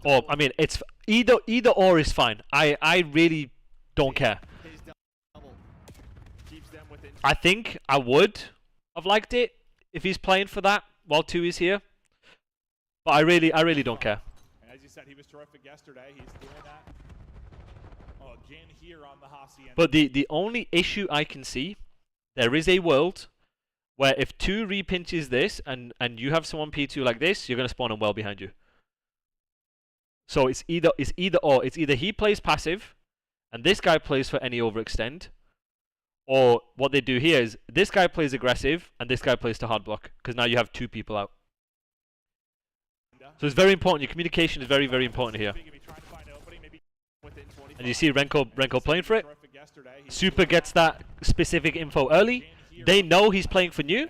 Or, I mean, it's either or is fine. I really don't care. I think I would have liked it if he's playing for that while 2 is here. But I really don't care. And as you said, he was terrific yesterday. He's doing that again here on the Hacienda. But the only issue I can see, there is a world where if 2 repinches this and you have someone P2 like this, you're going to spawn him well behind you. So it's either or. It's either he plays passive and this guy plays for any overextend, or what they do here is this guy plays aggressive and this guy plays to hard block, because now you have 2 people out. So it's very important. Your communication is very, very important here. And you see Renko playing for it. Super gets that specific info early. They know he's playing for new.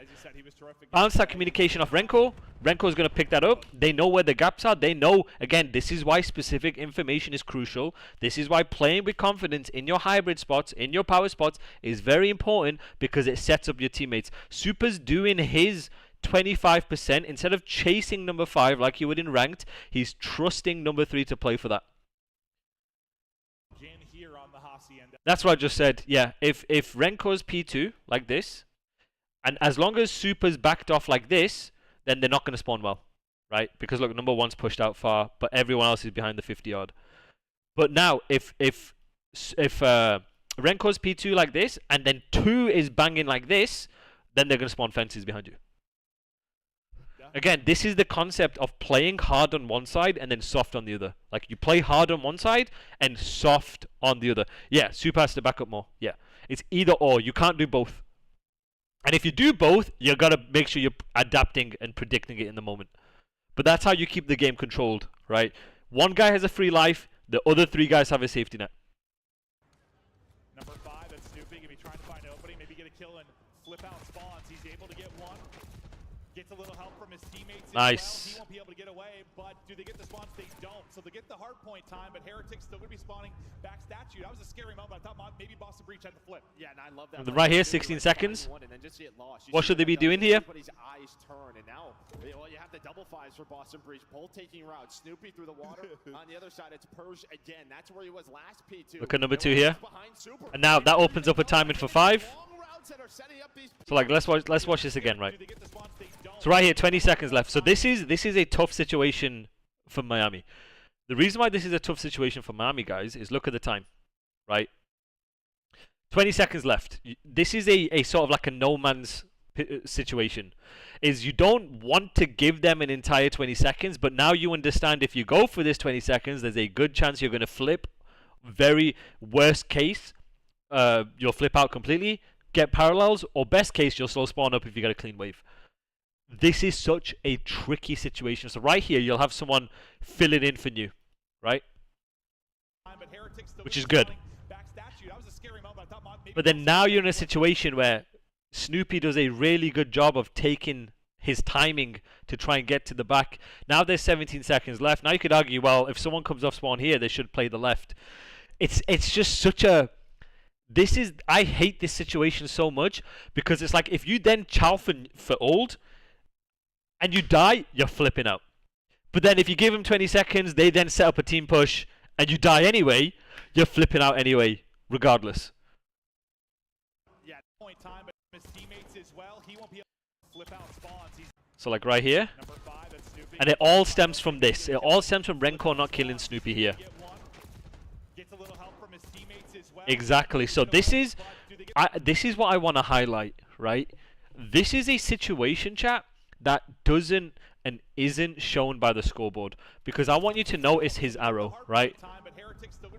Bounce that communication off Renko. Renko is going to pick that up. They know where the gaps are. They know, again, this is why specific information is crucial. This is why playing with confidence in your hybrid spots, in your power spots, is very important, because it sets up your teammates. Super's doing his 25%. Instead of chasing number 5 like you would in ranked, he's trusting number 3 to play for that. That's what I just said. Yeah, if Renko's P2 like this, and as long as Super's backed off like this, then they're not going to spawn well, right? Because look, number 1's pushed out far, but everyone else is behind the 50 yard. But now, if Renko's P2 like this, and then 2 is banging like this, then they're going to spawn fences behind you. Again, this is the concept of playing hard on one side and then soft on the other. Like, you play hard on one side and soft on the other. Yeah, Super has to back up more. Yeah, it's either or. You can't do both. And if you do both, you got to make sure you're adapting and predicting it in the moment. But that's how you keep the game controlled, right? One guy has a free life, the other 3 guys have a safety net. Number 5, that's Snoopy. Gonna be trying to find an opening, maybe get a kill and flip out spawns. He's able to get one. Gets a little help from his teammates. Nice. He won't be able to get away, but do they get the spawns? They don't. So they get the hard point time, but Heretics still going to be spawning back statue. That was a scary moment. I thought maybe Boston Breach had the flip. Yeah, and I love that. Right here, 16 seconds. What should they be doing here? Everybody's eyes turn, and now, well, you have the double fives for Boston Breach. Both taking routes. Snoopy through the water. On the other side, it's Purge again. That's where he was last P2. Look at number 2 here. And now that opens up a timing for 5. So like let's watch this again, right? So right here, 20 seconds left. So this is a tough situation for Miami. The reason why this is a tough situation for Miami, guys, is look at the time, right? 20 seconds left. This is a sort of like a no man's situation. Is you don't want to give them an entire 20 seconds, but now you understand if you go for this 20 seconds, there's a good chance you're going to flip. Very worst case, you'll flip out completely, get parallels, or best case, you'll slow spawn up if you get a clean wave. This is such a tricky situation. So right here, you'll have someone filling in for you, right? Which is good. But then now you're in a situation where Snoopy does a really good job of taking his timing to try and get to the back. Now there's 17 seconds left. Now you could argue, well, if someone comes off spawn here, they should play the left. It's just such a... I hate this situation so much because it's like if you then chow for ult and you die, you're flipping out. But then if you give them 20 seconds, they then set up a team push and you die anyway, you're flipping out anyway, regardless. Yeah, point time, but his teammates as well. He won't be able to flip out spawns. So like right here, and it all stems from this. It all stems from Renko not killing Snoopy here. Exactly. So this is what I want to highlight, right? This is a situation, chat, that doesn't and isn't shown by the scoreboard, because I want you to notice his arrow, right?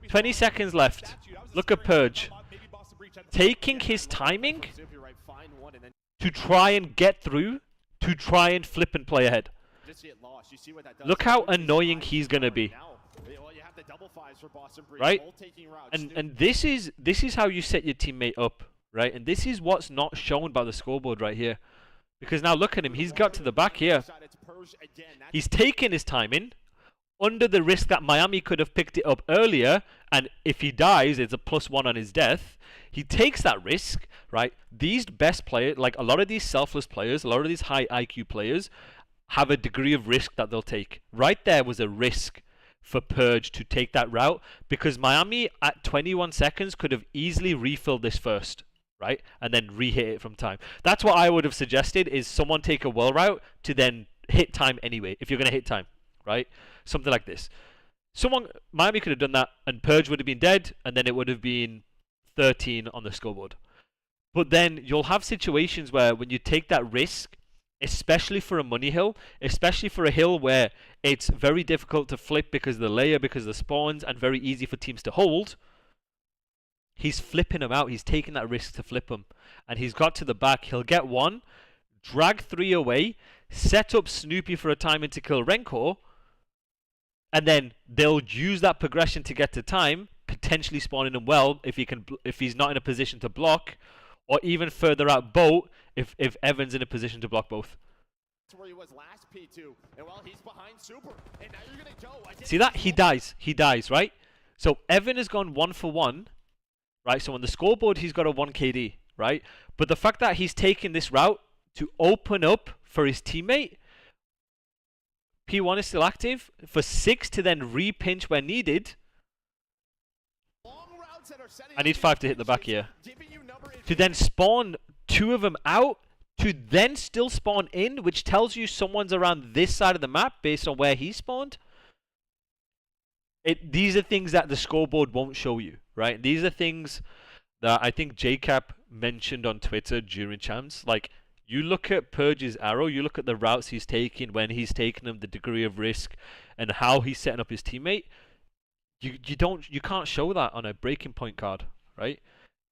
20 seconds left. Look at Purge taking his timing to try and get through, to try and flip and play ahead. Look how annoying he's gonna be. Right? And this is how you set your teammate up, right? And this is what's not shown by the scoreboard right here. Because now look at him, he's got to the back here. He's taken his timing under the risk that Miami could have picked it up earlier, and if he dies, it's a +1 on his death. He takes that risk, right? These best players, like a lot of these selfless players, a lot of these high IQ players, have a degree of risk that they'll take. Right there was a risk for Purge to take that route, because Miami at 21 seconds could have easily refilled this first, right? And then re-hit it from time. That's what I would have suggested, is someone take a well route to then hit time anyway, if you're going to hit time, right? Something like this. Miami could have done that, and Purge would have been dead, and then it would have been 13 on the scoreboard. But then you'll have situations where when you take that risk, especially for a money hill, especially for a hill where it's very difficult to flip because of the layer, because of the spawns, and very easy for teams to hold, he's flipping them out. He's taking that risk to flip them. And he's got to the back. He'll get one, drag 3 away, set up Snoopy for a timing to kill Renko, and then they'll use that progression to get to time, potentially spawning him well if he's not in a position to block, or even further out boat if Evan's in a position to block both. That's where he was last P2, and well, he's behind Super, and now you're gonna go. See that? He dies, right? So Evan has gone 1 for 1, right? So on the scoreboard, he's got a 1 KD, right? But the fact that he's taken this route to open up for his teammate, P1 is still active, for 6 to then re-pinch where needed. I need 5 to hit the back here. To then spawn 2 of them out, to then still spawn in, which tells you someone's around this side of the map based on where he spawned. These are things that the scoreboard won't show you, right? These are things that I think JCap mentioned on Twitter during champs. Like, you look at Purge's arrow, you look at the routes he's taking, when he's taking them, the degree of risk, and how he's setting up his teammate. You can't show that on a breaking point card, right?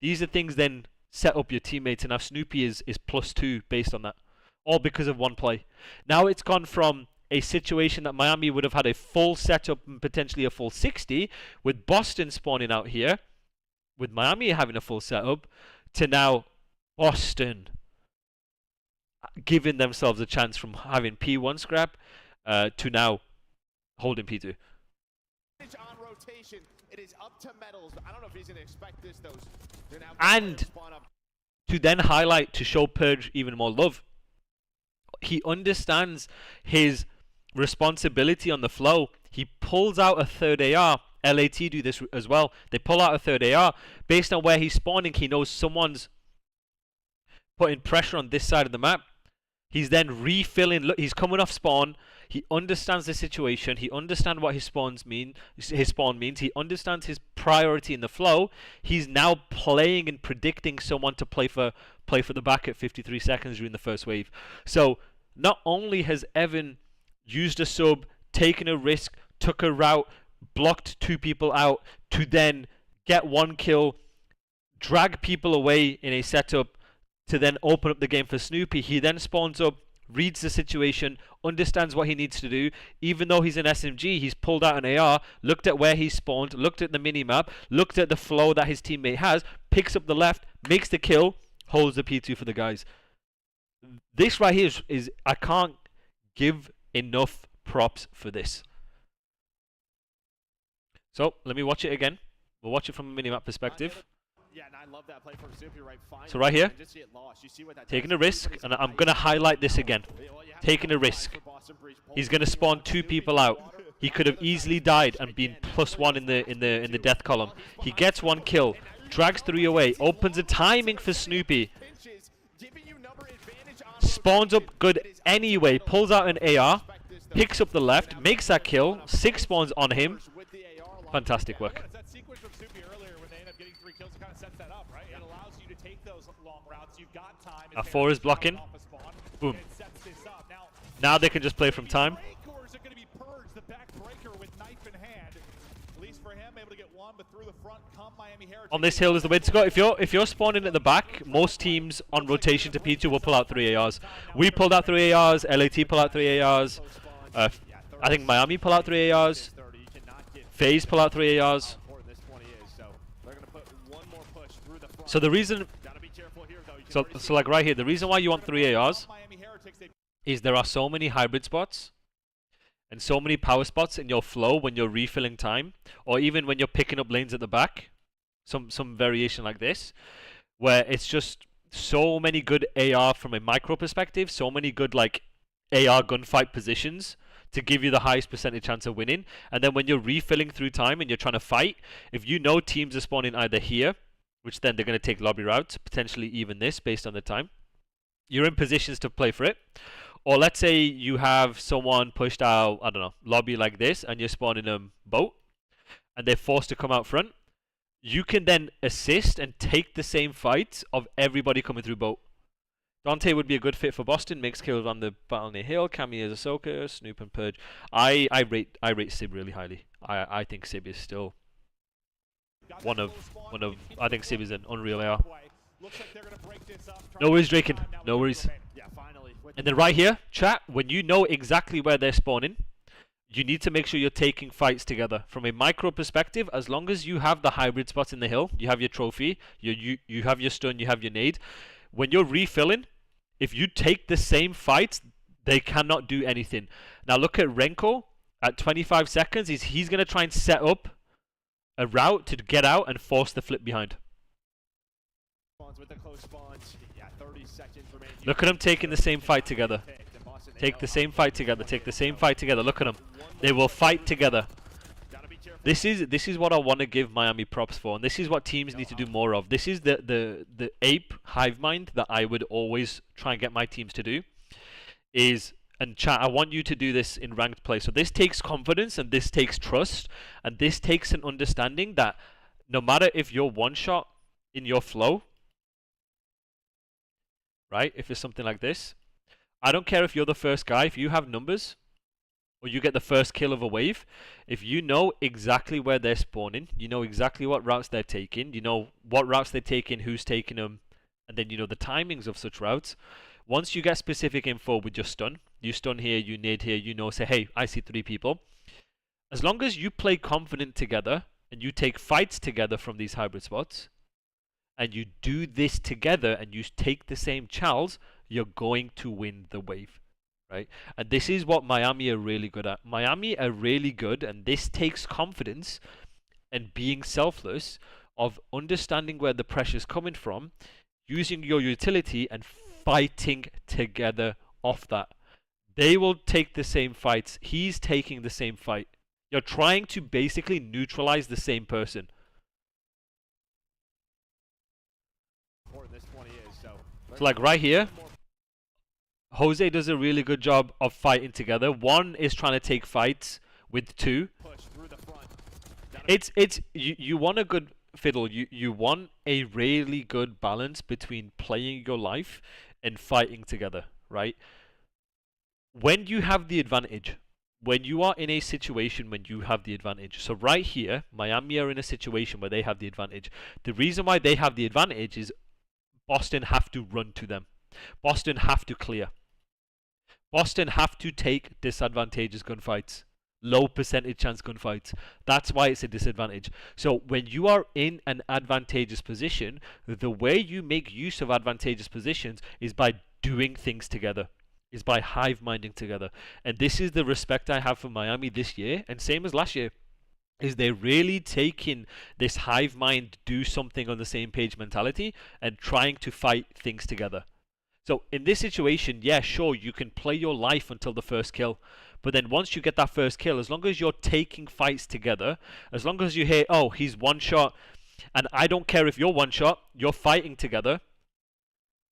These are things then set up your teammates, and now Snoopy is +2 based on that, all because of one play. Now it's gone from a situation that Miami would have had a full setup and potentially a full 60, with Boston spawning out here, with Miami having a full setup, to now Boston giving themselves a chance from having P1 scrap to now holding P2. On rotation, it is up to Metals. I don't know if he's going to expect this, though. And to then highlight, to show Purge even more love, he understands his responsibility on the flow. He pulls out a third AR. LAT do this as well. They pull out a third AR. Based on where he's spawning, he knows someone's putting pressure on this side of the map. He's then refilling. Look, he's coming off spawn. He understands the situation. He understands what his spawn means. He understands his priority in the flow. He's now playing and predicting someone to play for the back at 53 seconds during the first wave. So not only has Evan used a sub, taken a risk, took a route, blocked 2 people out to then get 1 kill, drag people away in a setup to then open up the game for Snoopy. He then spawns up, reads the situation, understands what he needs to do. Even though he's an SMG, he's pulled out an AR, looked at where he spawned, looked at the minimap, looked at the flow that his teammate has, picks up the left, makes the kill, holds the P2 for the guys. This right here is I can't give enough props for this. So let me watch it again. We'll watch it from a minimap perspective. Yeah, and I love that play from Snoopy, right? So right here, You see what that taking does. a risk, and I'm going to highlight this again. Taking a risk. He's going to spawn 2 people out. He could have easily died and been +1 in the death column. He gets 1 kill, drags 3 away, opens a timing for Snoopy. Spawns up good anyway, pulls out an AR, picks up the left, makes that kill, 6 spawns on him. Fantastic work. That sequence from Snoopy earlier when they end up getting 3 kills kind of sets that up, right? It allows you to take those long routes. You've got time. A4 is blocking. Boom. Now they can just play from time. Breakers are going to be purged. The back breaker with knife in hand. At least for him, able to get 1, but through the front come Miami Heretics. On this hill is the way to go. If you're spawning at the back, most teams on rotation to P2 will pull out 3 ARs. We pulled out 3 ARs. LAT pull out 3 ARs. I think Miami pull out 3 ARs. FaZe pull out 3 ARs. So the reason, so like right here, the reason why you want 3 ARs is there are so many hybrid spots and so many power spots in your flow when you're refilling time, or even when you're picking up lanes at the back, some variation like this, where it's just so many good AR from a micro perspective, so many good like AR gunfight positions to give you the highest percentage chance of winning. And then when you're refilling through time and you're trying to fight, if you know teams are spawning either here, which then they're going to take lobby routes, potentially even this based on the time, you're in positions to play for it. Or let's say you have someone pushed out, I don't know, lobby like this, and you're spawning them boat, and they're forced to come out front. You can then assist and take the same fight of everybody coming through boat. Dante would be a good fit for Boston. Makes kills on the battle near hill. Cammy as Ahsoka, Snoop and Purge. I rate Sib really highly. I think Sib is still one of I think Sib is an unreal AR. No worries, Draken. No worries. And then right here, chat, when you know exactly where they're spawning, you need to make sure you're taking fights together. From a micro perspective, as long as you have the hybrid spots in the hill, you have your trophy, you have your stun, you have your nade. When you're refilling, if you take the same fights, they cannot do anything. Now look at Renko at 25 seconds. He's going to try and set up a route to get out and force the flip behind. Look at them taking the same fight together. Take the same fight together. Take the same fight together. Look at them. They will fight together. This is what I want to give Miami props for, and this is what teams need to do more of. This is the ape hive mind that I would always try and get my teams to do. And chat, I want you to do this in ranked play. So this takes confidence, and this takes trust, and this takes an understanding that no matter if you're one shot in your flow, right? If it's something like this, I don't care if you're the first guy. If you have numbers, or you get the first kill of a wave, if you know exactly where they're spawning, you know exactly what routes they're taking, you know what routes they're taking, who's taking them, and then you know the timings of such routes. Once you get specific info with your stun, you stun here, you nade here, you know, say, hey, I see 3 people. As long as you play confident together, and you take fights together from these hybrid spots, and you do this together, and you take the same chals, you're going to win the wave, right? And this is what Miami are really good at. Miami are really good, and this takes confidence and being selfless of understanding where the pressure's coming from, using your utility and fighting together off that. They will take the same fights. He's taking the same fight. You're trying to basically neutralize the same person. It's like right here, Jose does a really good job of fighting together. One is trying to take fights with two. You want a good fiddle. You want a really good balance between playing your life and fighting together, right? When you have the advantage, when you are in a situation when you have the advantage. So right here, Miami are in a situation where they have the advantage. The reason why they have the advantage is Boston have to run to them. Boston have to clear. Boston have to take disadvantageous gunfights. Low percentage chance gunfights. That's why it's a disadvantage. So when you are in an advantageous position, the way you make use of advantageous positions is by doing things together. Is by hive-minding together. And this is the respect I have for Miami this year, and same as last year, is they're really taking this hive mind, do something on the same page mentality and trying to fight things together. So in this situation, yeah, sure, you can play your life until the first kill. But then once you get that first kill, as long as you're taking fights together, as long as you hear, oh, he's one shot, and I don't care if you're one shot, you're fighting together,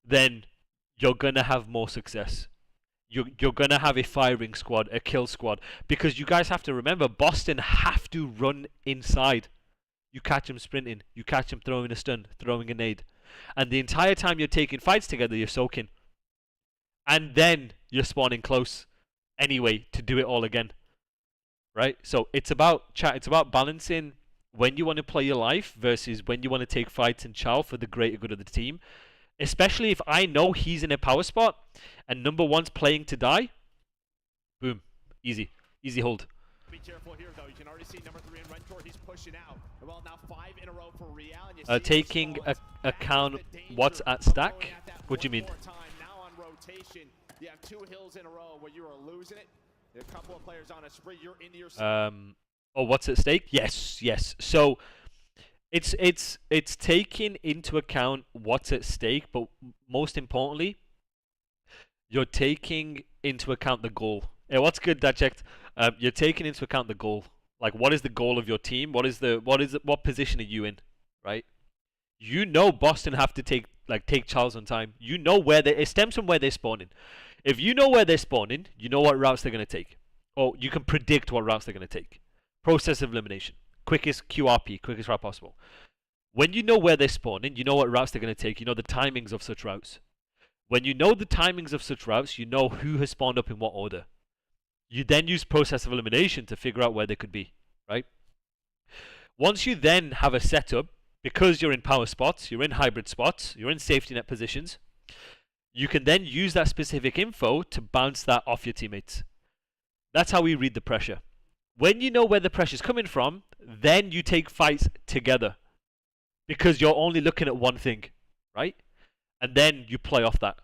then you're going to have more success. You're going to have a firing squad, a kill squad. Because you guys have to remember, Boston have to run inside. You catch them sprinting. You catch them throwing a stun, throwing a nade. And the entire time you're taking fights together, you're soaking. And then you're spawning close anyway to do it all again. Right? So it's about balancing when you want to play your life versus when you want to take fights and chow for the greater good of the team. Especially if I know he's in a power spot and number one's playing to die. Boom. Easy. Easy hold. Be careful here, though. You can already see number 3 in Rentor. He's pushing out. Well, now 5 in a row for Real. And you see taking account what's at stack? What do you mean? Now on rotation, you have 2 hills in a row where you are losing it. There are a couple of players on a spree. You're into your... Oh, what's at stake? Yes, yes. So... It's taking into account what's at stake, but most importantly, you're taking into account the goal. Yeah, what's good, that checked. You're taking into account the goal. Like, what is the goal of your team? What position are you in, right? You know Boston have to take Charles on time. You know where it stems from where they're spawning. If you know where they're spawning, you know what routes they're gonna take, or you can predict what routes they're gonna take. Process of elimination. Quickest QRP, quickest route possible. When you know where they're spawning, you know what routes they're going to take, you know the timings of such routes. When you know the timings of such routes, you know who has spawned up in what order. You then use process of elimination to figure out where they could be, right? Once you then have a setup, because you're in power spots, you're in hybrid spots, you're in safety net positions, you can then use that specific info to bounce that off your teammates. That's how we read the pressure. When you know where the pressure is coming from, then you take fights together. Because you're only looking at one thing, right? And then you play off that.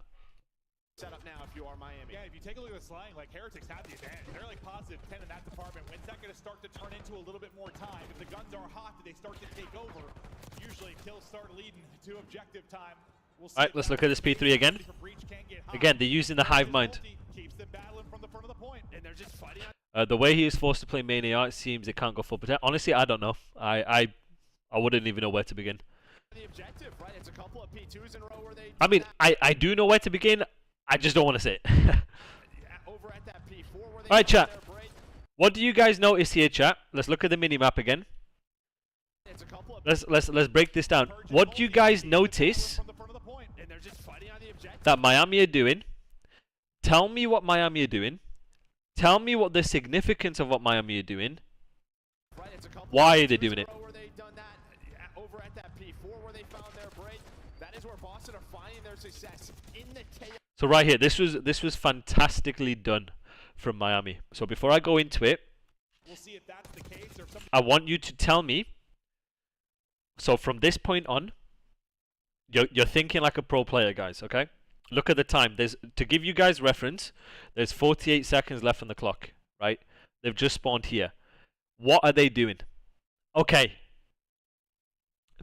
Set up now if you are Miami. Yeah, if you take a look at the slang, like Heretics have the advantage. They're like +10 in that department. When's that going to start to turn into a little bit more time? If the guns are hot, do they start to take over? Usually kills start leading to objective time. We'll Alright, let's look at this P3 again. Again, they're using the hive mind. Keeps them battling from the front of the point, and they're just fighting. The way he is forced to play main AR, it seems it can't go full protect. Honestly, I don't know. I wouldn't even know where to begin. The objective, right? It's a couple of P2s in a row where they... I mean, I do know where to begin. I just don't want to say it. Over at that P4 where they... Alright, chat. What do you guys notice here, chat? Let's look at the minimap again. Let's break this down. What do you guys notice that Miami are doing? Tell me what Miami are doing. Tell me what the significance of what Miami are doing. Why are they doing it? Over at that P4 where they found their break. That is where Boston are finding their success in the tail. So right here, this was fantastically done from Miami. So before I go into it, we'll see if that's the case or I want you to tell me. So from this point on, you're thinking like a pro player, guys, okay? Look at the time. There's, to give you guys reference, there's 48 seconds left on the clock, right? They've just spawned here. What are they doing? Okay.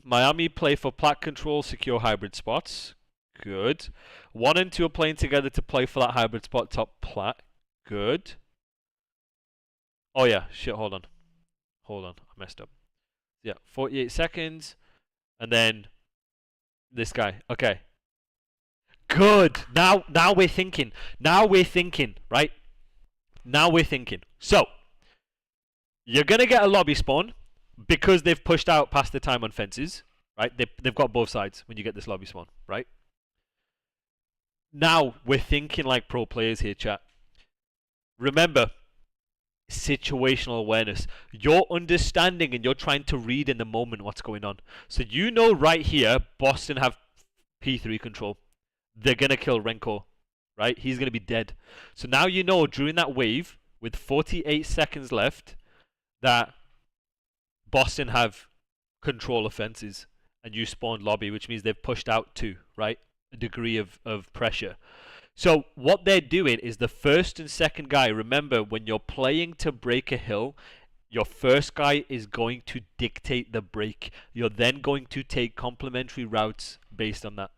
Miami play for plat control, secure hybrid spots. Good. 1 and 2 are playing together to play for that hybrid spot top plat. Good. Oh yeah, shit, hold on. Hold on, I messed up. Yeah, 48 seconds. And then this guy. Okay. Good. Now we're thinking. Now we're thinking, right? Now we're thinking. So, you're going to get a lobby spawn because they've pushed out past the time on fences, right? They've got both sides when you get this lobby spawn, right? Now, we're thinking like pro players here, chat. Remember, situational awareness. You're understanding and you're trying to read in the moment what's going on. So you know right here, Boston have P3 control. They're going to kill Renko, right? He's going to be dead. So now you know during that wave, with 48 seconds left, that Boston have control offenses and you spawned lobby, which means they've pushed out 2, right? A degree of pressure. So what they're doing is the first and second guy, remember when you're playing to break a hill, your first guy is going to dictate the break. You're then going to take complementary routes based on that.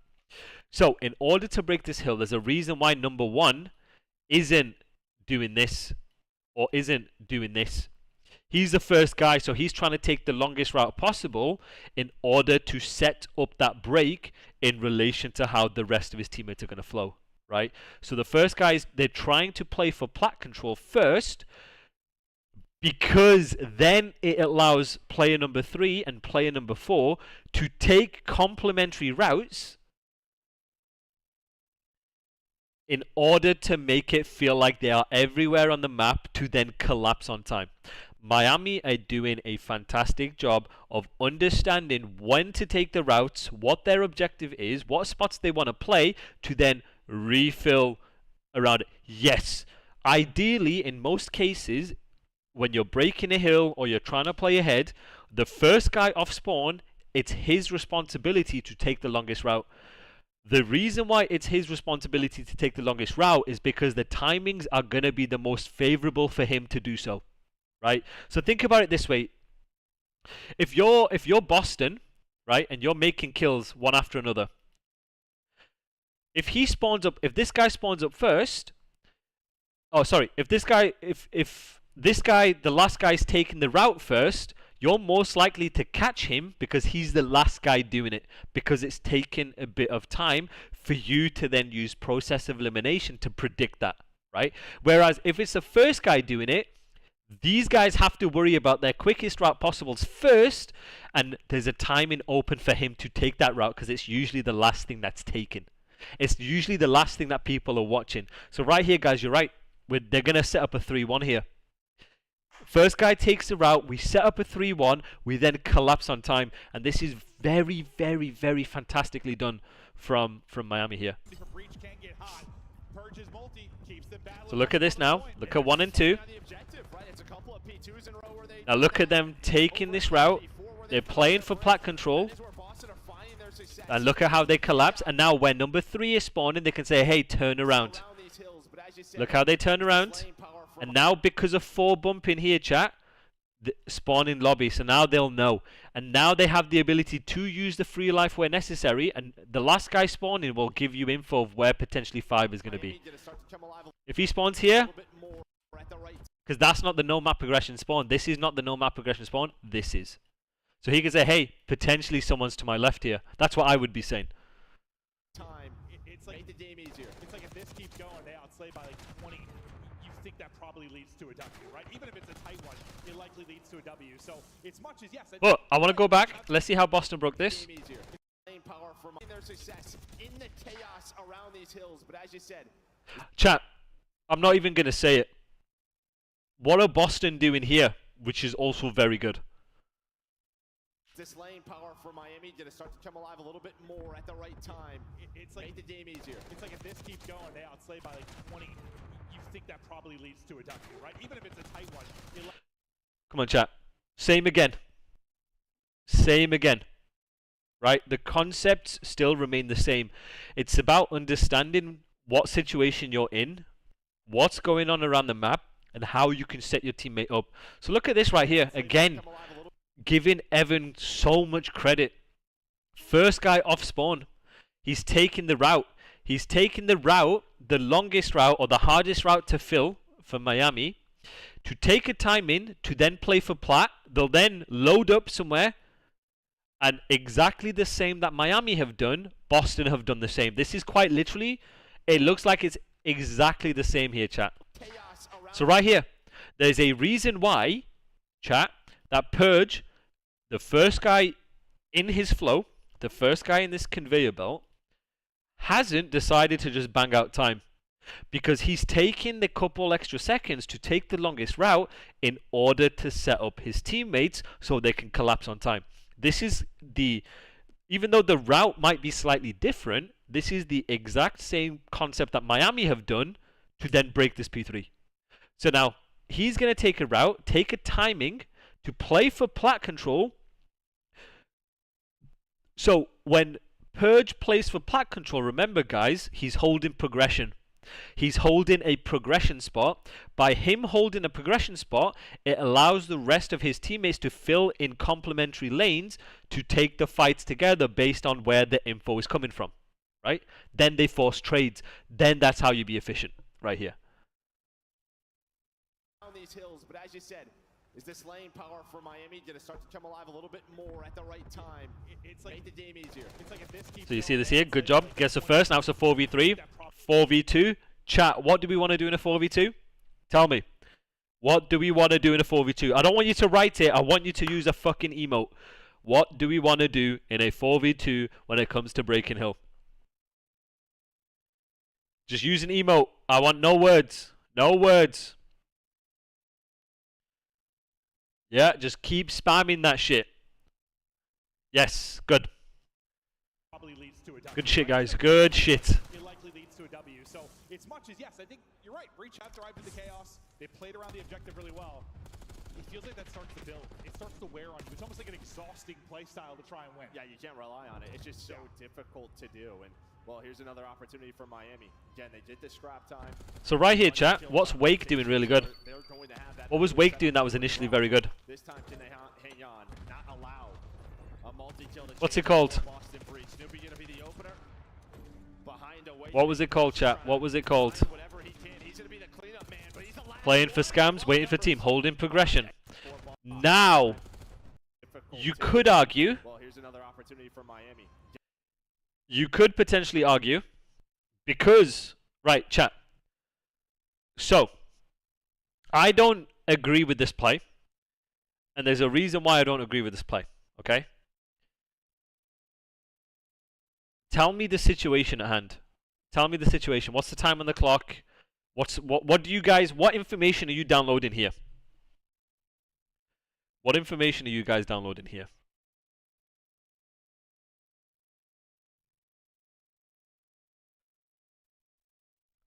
So in order to break this hill, there's a reason why number 1 isn't doing this or isn't doing this. He's the first guy, so he's trying to take the longest route possible in order to set up that break in relation to how the rest of his teammates are going to flow, right? So the first guys, they're trying to play for plat control first because then it allows player number 3 and player number 4 to take complementary routes in order to make it feel like they are everywhere on the map to then collapse on time. Miami are doing a fantastic job of understanding when to take the routes, what their objective is, what spots they want to play, to then refill around it. Yes, ideally, in most cases, when you're breaking a hill or you're trying to play ahead, the first guy off spawn, it's his responsibility to take the longest route. The reason why it's his responsibility to take the longest route is because the timings are going to be the most favorable for him to do so, right? So think about it this way. If you're Boston, right, and you're making kills one after another, if this guy spawns up first, oh sorry, if this guy, the last guy's taking the route first, you're most likely to catch him because he's the last guy doing it, because it's taken a bit of time for you to then use process of elimination to predict that, right? Whereas if it's the first guy doing it, these guys have to worry about their quickest route possibles first, and there's a timing open for him to take that route because it's usually the last thing that's taken. It's usually the last thing that people are watching. So right here, guys, you're right. They're going to set up a 3-1 here. First guy takes the route, we set up a 3-1, we then collapse on time, and this is very, very, very fantastically done from Miami here. So look at this now, look at 1 and 2. Now look at them taking this route, they're playing for plat control, and look at how they collapse, and now when number 3 is spawning, they can say, hey, turn around. Look how they turn around. And now because of 4 bumping here, chat, spawn in lobby. So now they'll know. And now they have the ability to use the free life where necessary. And the last guy spawning will give you info of where potentially 5 is going to be. If he spawns here, because that's not the no map progression spawn. This is not the no map progression spawn. This is. So he can say, hey, potentially someone's to my left here. That's what I would be saying. It's like if this keeps going, they outslay by like 20. Think that probably leads to a W, right? Even if it's a tight one, it likely leads to a W. So it's much as yes. Look, I want to go back. Let's see how Boston broke this. Chat, I'm not even gonna say it. What are Boston doing here, which is also very good? This lane power for Miami gonna start to come alive a little bit more at the right time. It's like the game easier. It's like if this keeps going, they outslay by like 20. Think that probably leads to a W, right? Even if it's a tight one. Come on, chat. Same again. Same again. right? The concepts still remain the same. It's about understanding what situation you're in, what's going on around the map, and how you can set your teammate up. So look at this right here. Again, giving Evan so much credit. First guy off spawn. He's taking the route. He's taking the route, the longest route or the hardest route to fill for Miami, to take a time in, to then play for plat. They'll then load up somewhere, and exactly the same that Miami have done, Boston have done the same. This is quite literally, it looks like it's exactly the same here, chat. So right here, there's a reason why, chat, that Purge, the first guy in his flow, the first guy in this conveyor belt, hasn't decided to just bang out time. Because he's taking the couple extra seconds to take the longest route in order to set up his teammates so they can collapse on time. This is even though the route might be slightly different, this is the exact same concept that Miami have done to then break this P3. So now, he's going to take a route, take a timing to play for plat control. So when Purge plays for plat control, remember guys, he's holding progression. He's holding a progression spot. By him holding a progression spot, it allows the rest of his teammates to fill in complementary lanes to take the fights together based on where the info is coming from, right? Then they force trades. Then that's how you be efficient, right here. On these hills, but as you said, is this lane power for Miami going to start to come alive a little bit more at the right time? It's like make the game easier. It's like if this keeps so you see this here, good job. Gets the first, now it's a 4v3. 4v2. Chat, what do we want to do in a 4v2? Tell me. What do we want to do in a 4v2? I don't want you to write it. I want you to use a fucking emote. What do we want to do in a 4v2 when it comes to Breaking Hill? Just use an emote. I want no words. No words. Yeah, just keep spamming that shit. Yes, good. Good shit, guys. Good shit. It likely leads to a W. So it's much as, yes, I think you're right. Breach have thrived in the chaos. They played around the objective really well. It feels like that starts to build. It starts to wear on you. It's almost like an exhausting play style to try and win. Yeah, you can't rely on it. It's just so difficult to do. And well, here's another opportunity for Miami. Again, they did the scrap time. So right here, chat, what's Wake doing really good? What was Wake doing that was initially very good? This time, can they hang on? Not allow a multi-kill to What's it called? Boston Breach. Snoopy gonna be the opener. Behind a Wake. What was it called, chat? What was it called? Whatever he can. He's gonna be the cleanup man, but he's the last Playing for scams, waiting for team, holding progression. Now, you could argue, well, here's another opportunity for Miami. you could potentially argue, because, right, chat. So, I don't agree with this play, and there's a reason why I don't agree with this play, okay? Tell me the situation at hand. Tell me the situation. What's the time on the clock? What do you guys, what information are you downloading here? What information are you guys downloading here?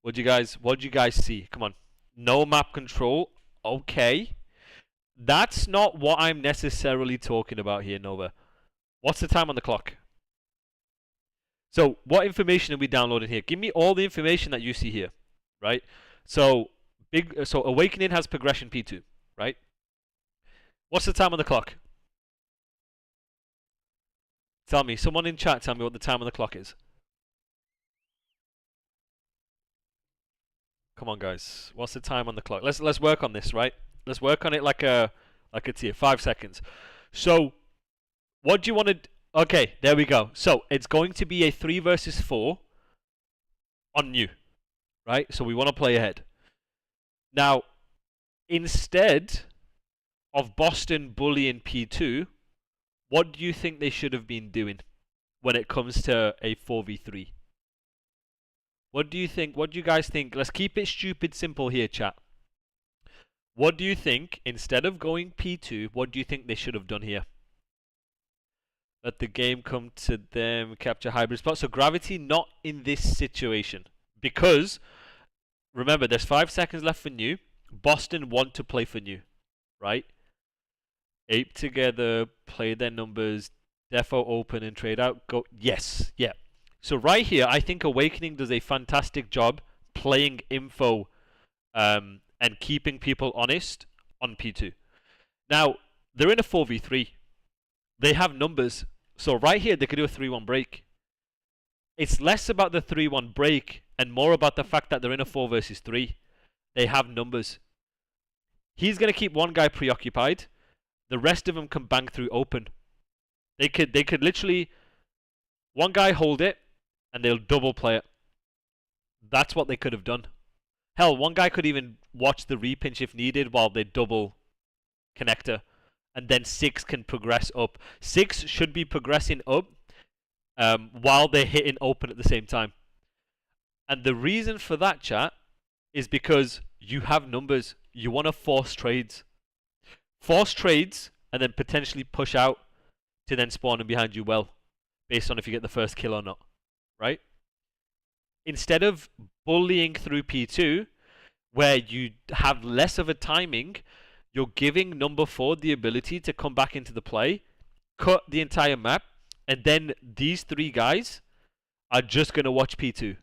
What do you guys see? Come on. No map control. Okay. That's not what I'm necessarily talking about here, Nova. What's the time on the clock? So, what information are we downloading here? Give me all the information that you see here, right? So, Awakening has progression P2, right? What's the time on the clock? Tell me. Someone in chat tell me what the time on the clock is. Come on, guys. What's the time on the clock? Let's work on this, right? Let's work on it like a tier. 5 seconds. So, what do you want to... Okay, there we go. So, it's going to be a 3 versus 4 on you, right? So, we want to play ahead. Now, instead of Boston bullying P2, what do you think they should have been doing when it comes to a 4v3? What do you think? What do you guys think? Let's keep it stupid simple here, chat. What do you think, instead of going P2, what do you think they should have done here? Let the game come to them, capture hybrid spot. So Gravity not in this situation. Because, remember, there's 5 seconds left for new. Boston want to play for new, right? Ape together, play their numbers, Defo open and trade out. Go. Yes. Yeah. So right here, I think Awakening does a fantastic job playing info and keeping people honest on P2. Now, they're in a 4v3. They have numbers. So right here, they could do a 3-1 break. It's less about the 3-1 break and more about the fact that they're in a 4 versus 3. They have numbers. He's going to keep one guy preoccupied. The rest of them can bang through open. They could literally, one guy hold it, and they'll double play it. That's what they could have done. Hell, one guy could even watch the repinch if needed while they double connector. And then 6 can progress up. 6 should be progressing up while they're hitting open at the same time. And the reason for that, chat, is because you have numbers. You want to force trades. Force trades and then potentially push out to then spawn in behind you well, based on if you get the first kill or not, right? Instead of bullying through P2, where you have less of a timing, you're giving number 4 the ability to come back into the play, cut the entire map, and then these 3 guys are just going to watch P2,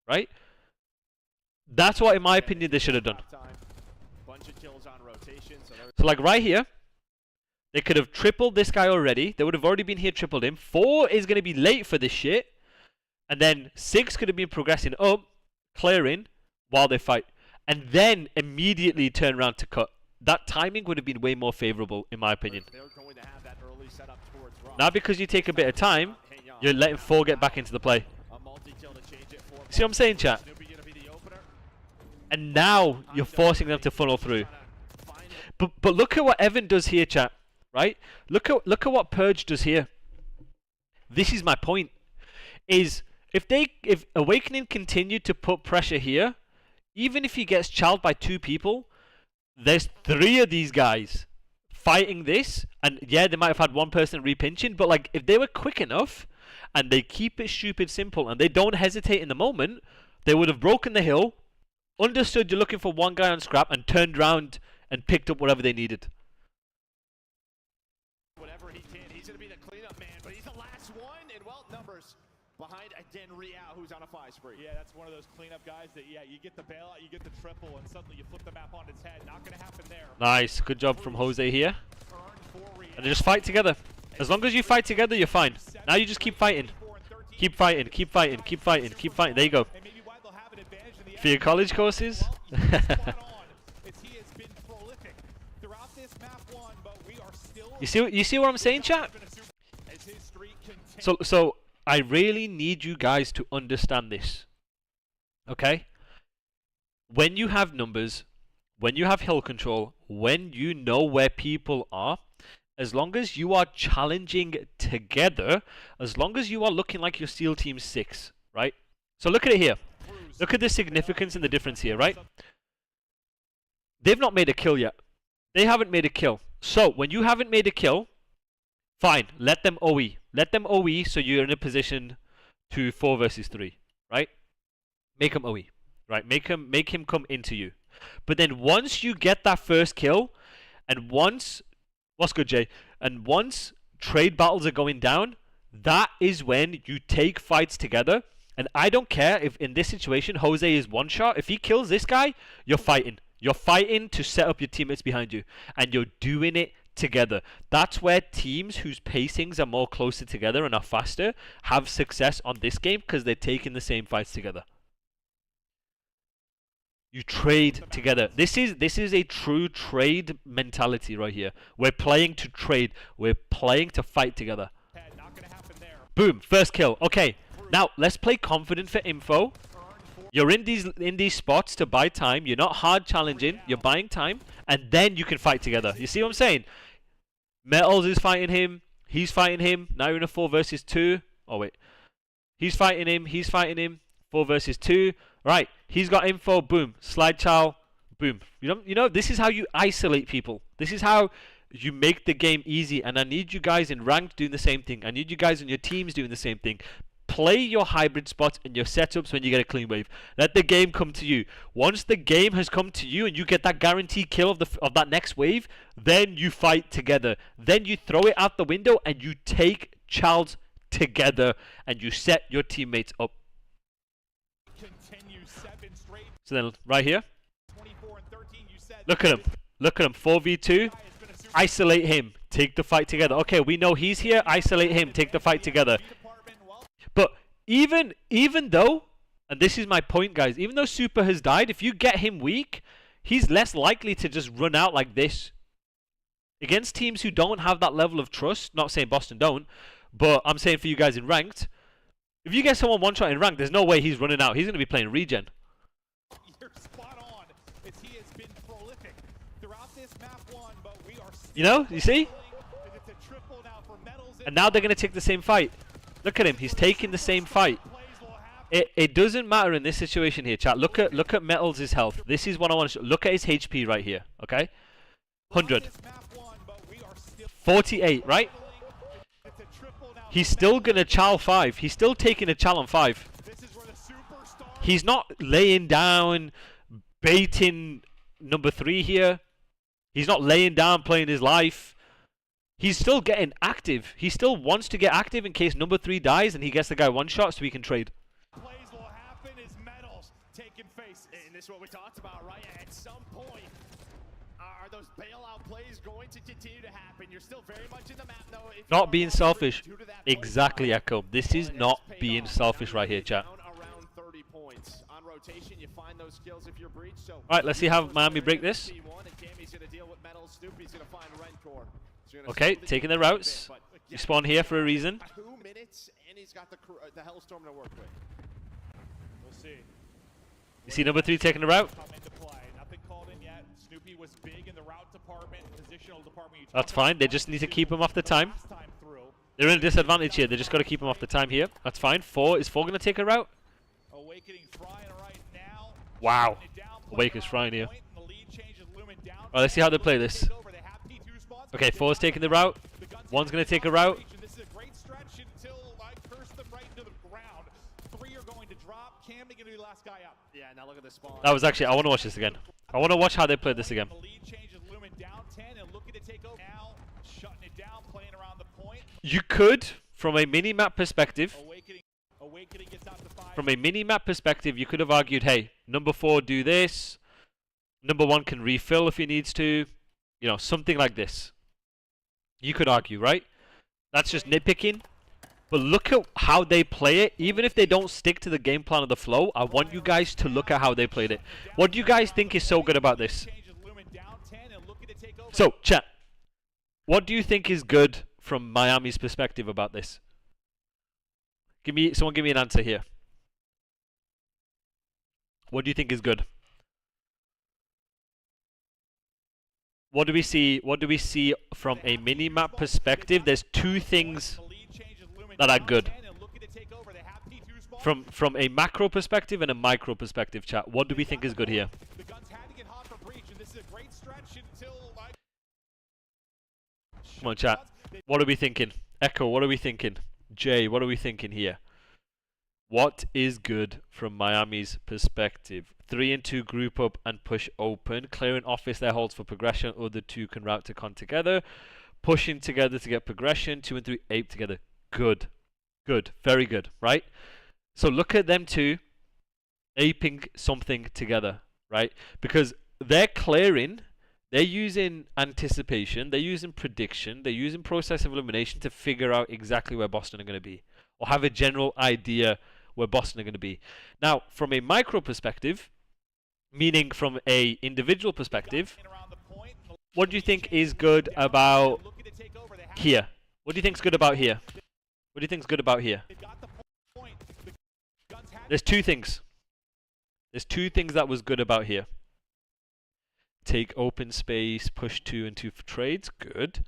right? That's what, in my opinion, they should have done. So like right here, they could have tripled this guy already. They would have already been here, tripled him. 4 is going to be late for this shit. And then 6 could have been progressing up, clearing, while they fight. And then immediately turn around to cut. That timing would have been way more favorable, in my opinion. Now because you take a bit of time, you're letting 4 get back into the play. See what I'm saying, chat? And now you're forcing them to funnel through. But look at what Evan does here, chat. Right? Look at what Purge does here. This is my point. Is if Awakening continued to put pressure here, even if he gets challenged by 2 people, there's 3 of these guys fighting this, and yeah, they might have had one person repinching, but like if they were quick enough and they keep it stupid simple and they don't hesitate in the moment, they would have broken the hill, understood you're looking for one guy on scrap, and turned around and picked up whatever they needed. Behind again, Riao, who's on a 5 spree. Yeah, that's one of those cleanup guys that, yeah, you get the bailout, you get the triple, and suddenly you flip the map on its head. Not going to happen there. Nice. Good job from Jose here. And they just fight together. As long as you fight together, you're fine. Now you just keep fighting. Keep fighting, keep fighting, keep fighting, keep fighting. There you go. For your college courses? You see what I'm saying, chat? So I really need you guys to understand this. Okay? When you have numbers, when you have hill control, when you know where people are, as long as you are challenging together, as long as you are looking like your SEAL Team 6, right? So look at it here. Look at the significance and the difference here, right? They've not made a kill yet. They haven't made a kill. So when you haven't made a kill, fine, let them OE. Let them OE so you're in a position to 4 versus 3, right? Make him OE, right? Make him come into you. But then once you get that first kill, and once, what's good, Jay? And once trade battles are going down, that is when you take fights together. And I don't care if in this situation Jose is one shot. If he kills this guy, you're fighting. You're fighting to set up your teammates behind you, and you're doing it together. That's where teams whose pacings are more closer together and are faster have success on this game, because they're taking the same fights together. You trade together. This is a true trade mentality right here. We're playing to trade. We're playing to fight together. Boom, first kill. Okay, now let's play confident for info. You're in these spots to buy time. You're not hard challenging. You're buying time, and then you can fight together. You see what I'm saying? Metals is fighting him. He's fighting him. Now you're in a 4 versus 2. Oh wait, he's fighting him. He's fighting him. 4 versus 2. Right. He's got info. Boom. Slide chow. Boom. You know. This is how you isolate people. This is how you make the game easy. And I need you guys in ranked doing the same thing. I need you guys in your teams doing the same thing. play your hybrid spots and your setups when you get a clean wave. Let the game come to you. Once the game has come to you and you get that guaranteed kill of that next wave, then you fight together. Then you throw it out the window and you take Charles together and you set your teammates up. So then right here, look at him. Look at him. 4v2. Isolate him. Take the fight together. Okay, we know he's here. Isolate him. Take the fight together. But even though, and this is my point, guys, even though Super has died, if you get him weak, he's less likely to just run out like this. Against teams who don't have that level of trust, not saying Boston don't, but I'm saying for you guys in ranked, if you get someone one-shot in ranked, there's no way he's running out. He's going to be playing regen. You're spot on, as he has been prolific throughout this map one, but we are You know, you see? It's a triple now for Metals. And now they're going to take the same fight. Look at him. He's taking the same fight. It doesn't matter in this situation here, chat. Look at Metals' health. This is what I want to show. Look at his HP right here, okay? 100. 48, right? He's still going to chal 5. He's still taking a chal on 5. He's not laying down, baiting number 3 here. He's not laying down, playing his life. He's still getting active. He still wants to get active in case number 3 dies and he gets the guy one shot so he can trade. Plays will happen as Metals taking face. And this is what we talked about, right? At some point, are those bailout plays going to continue to happen? You're still very much in the map, though. Not being selfish. Exactly, Echo. This is not being selfish right here, chat. Around 30 points. On rotation, you find those skills if you're breached. So alright, let's see how Miami break this. Okay, taking the routes. You spawn here for a reason. 2 minutes, and he's got the Hellstorm to work with. We'll see. You see number 3 taking the route? Come into play. Nothing called in yet. Snoopy was big in the route department, positional department. That's fine. They just need to keep him off the time. They're in a disadvantage here. They just got to keep him off the time here. That's fine. Is 4 going to take a route? Awakening frying right now. Wow. Awakening's frying here. Alright, let's see how they play this. Okay, 4's taking the route. 1's going to take a route. This is a great stretch until I curse them right into the ground. 3 are going to drop. Cam going to be the last guy up. Yeah, now look at the spawn. That was actually, I want to watch this again. I want to watch how they played this again. The lead changes Lumen down 10 and looking to take over. Now shutting it down, playing around the point. You could, from a mini-map perspective, Awakening gets out to 5. from a mini-map perspective, you could have argued, hey, number 4 do this. Number 1 can refill if he needs to. You know, something like this. You could argue, right? That's just nitpicking. But look at how they play it. Even if they don't stick to the game plan of the flow, I want you guys to look at how they played it. What do you guys think is so good about this? So, chat. What do you think is good from Miami's perspective about this? Someone give me an answer here. What do you think is good? What do we see? What do we see from a mini-map perspective? There's 2 things that are good. From a macro perspective and a micro perspective, chat. What do we think is good here? Come on, chat. What are we thinking? Echo, what are we thinking? Jay, what are we thinking here? What is good from Miami's perspective? 3 and 2 group up and push open. Clearing office their holds for progression. Other 2 can route to con together. Pushing together to get progression. 2 and 3 ape together. Good. Good. Very good. Right? So look at them 2 aping something together. Right? Because they're clearing. They're using anticipation. They're using prediction. They're using process of elimination to figure out exactly where Boston are going to be. Or have a general idea where Boston are going to be. Now, from a micro perspective, meaning from a individual perspective, what do you think is good about here? What do you think is good about here? What do you think is good about here? There's 2 things. There's 2 things that was good about here. Take open space, push 2 and 2 for trades. Good.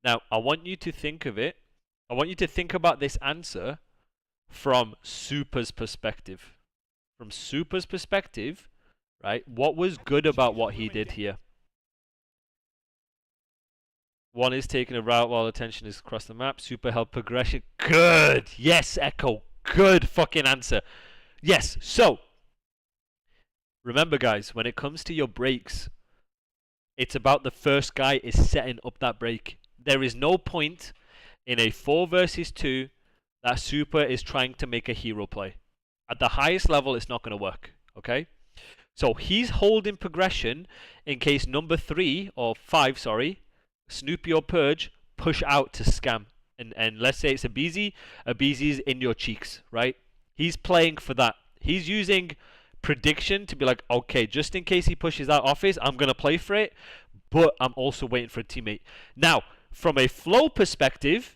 Now, I want you to think of it. I want you to think about this answer from Super's perspective. From Super's perspective, right? What was good about what he did here? 1 is taking a route while attention is across the map. Super help progression. Good. Yes, Echo. Good fucking answer. Yes, so remember guys, when it comes to your breaks, it's about the first guy is setting up that break. There is no point in a 4 versus 2 that Super is trying to make a hero play. At the highest level, it's not going to work, okay? So he's holding progression in case number 3 or 5, sorry, Snoopy or Purge push out to scam. And let's say it's a BZ's in your cheeks, right? He's playing for that. He's using prediction to be like, okay, just in case he pushes out office, I'm going to play for it, but I'm also waiting for a teammate. Now, from a flow perspective,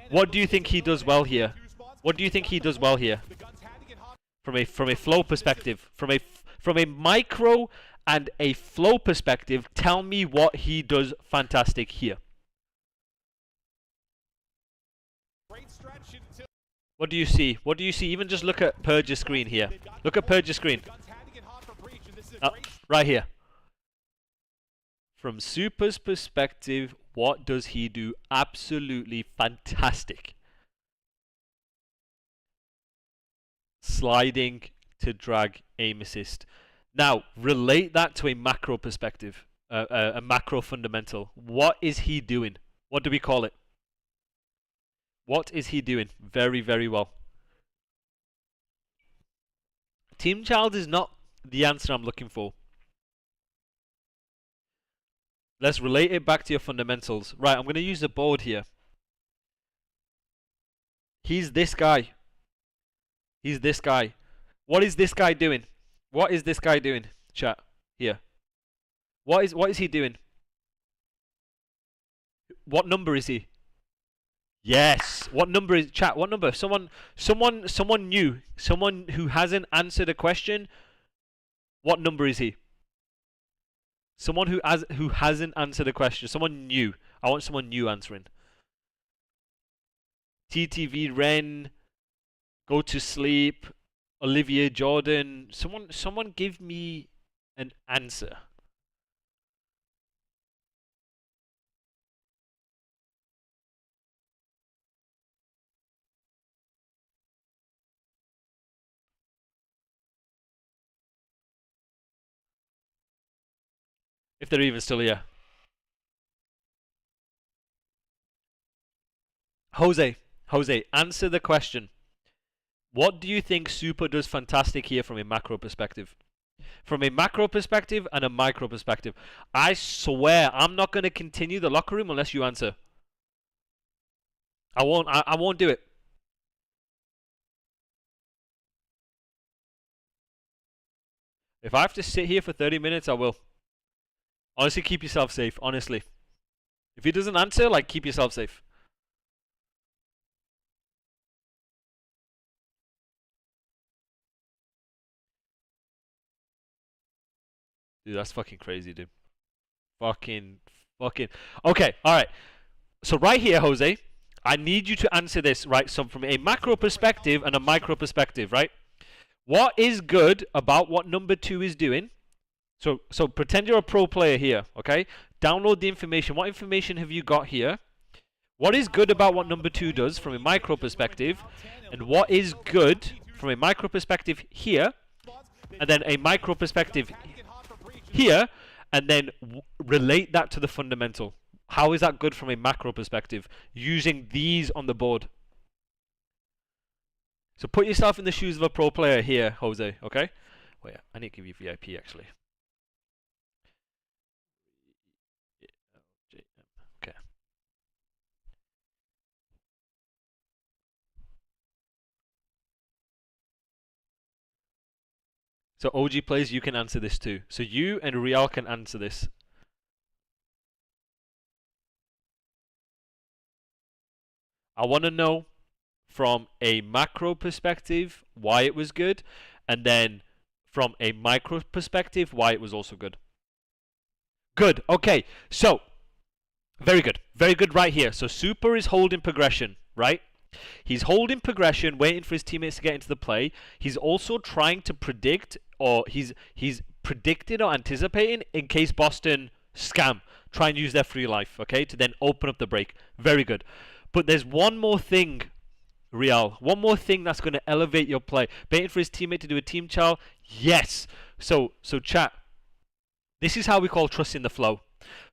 what do you think he does well here? What do you think he does well here? From a flow perspective, from a micro and a flow perspective, tell me what he does fantastic here. What do you see? What do you see? Even just look at Purge's screen here. Look at Purge's screen. Right here. From Super's perspective, what does he do? Absolutely fantastic. Sliding to drag aim assist. Now, relate that to a macro perspective, a macro fundamental. What is he doing? What do we call it? What is he doing? Very, very well. Team Child is not the answer I'm looking for. Let's relate it back to your fundamentals. Right, I'm going to use the board here. He's this guy. He's this guy. What is this guy doing? What is this guy doing? Chat. Here. What is he doing? What number is he? Yes. What number is chat? What number? Someone new. Someone who hasn't answered a question. What number is he? Someone who hasn't answered a question. Someone new. I want someone new answering. TTV Ren. Go to sleep. Olivia Jordan. Someone give me an answer. If they're even still here. Jose, answer the question. What do you think Super does fantastic here from a macro perspective? From a macro perspective and a micro perspective. I swear I'm not going to continue the locker room unless you answer. I won't do it. If I have to sit here for 30 minutes, I will. Honestly, keep yourself safe, honestly. If he doesn't answer, like, keep yourself safe. Dude, that's fucking crazy, dude. Fucking. Okay, alright. So right here, Jose, I need you to answer this, right? So from a macro perspective and a micro perspective, right? What is good about what number 2 is doing? So pretend you're a pro player here, okay? Download the information. What information have you got here? What is good about what number 2 does from a micro perspective? And what is good from a micro perspective here? And then a micro perspective here. And then relate that to the fundamental. How is that good from a macro perspective? Using these on the board. So put yourself in the shoes of a pro player here, Jose, okay? Wait, I need to give you VIP actually. Okay. So OG plays, you can answer this too. So you and Real can answer this. I want to know from a macro perspective why it was good, and then from a micro perspective why it was also good. Good. Okay. So very good right here. So Super is holding progression, right? He's holding progression, waiting for his teammates to get into the play. He's also trying to predict, or he's predicted or anticipating in case Boston scam, try and use their free life, okay, to then open up the break. Very good. But there's one more thing Real. One more thing that's going to elevate your play. Baiting for his teammate to do a team chow. Yes. So chat. This is how we call trusting the flow.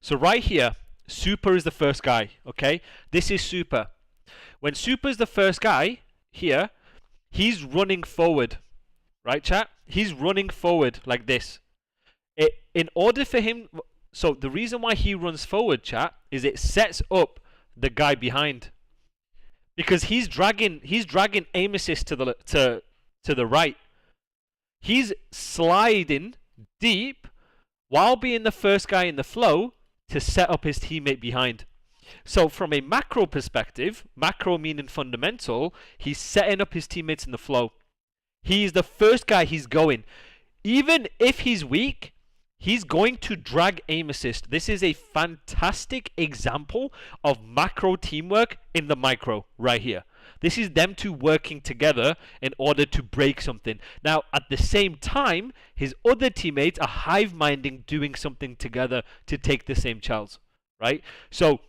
So right here, Super is the first guy. Okay. This is Super. When Super is the first guy here, he's running forward. Right, chat? He's running forward like this. In order for him, so the reason why he runs forward, chat, is it sets up the guy behind. Because he's dragging aim assist to the right. He's sliding deep while being the first guy in the flow to set up his teammate behind. So from a macro perspective, macro meaning fundamental, he's setting up his teammates in the flow. He's the first guy he's going. Even if he's weak, he's going to drag aim assist. This is a fantastic example of macro teamwork in the micro right here. This is them two working together in order to break something. Now, at the same time, his other teammates are hive-minding, doing something together to take the same Charles, right? So,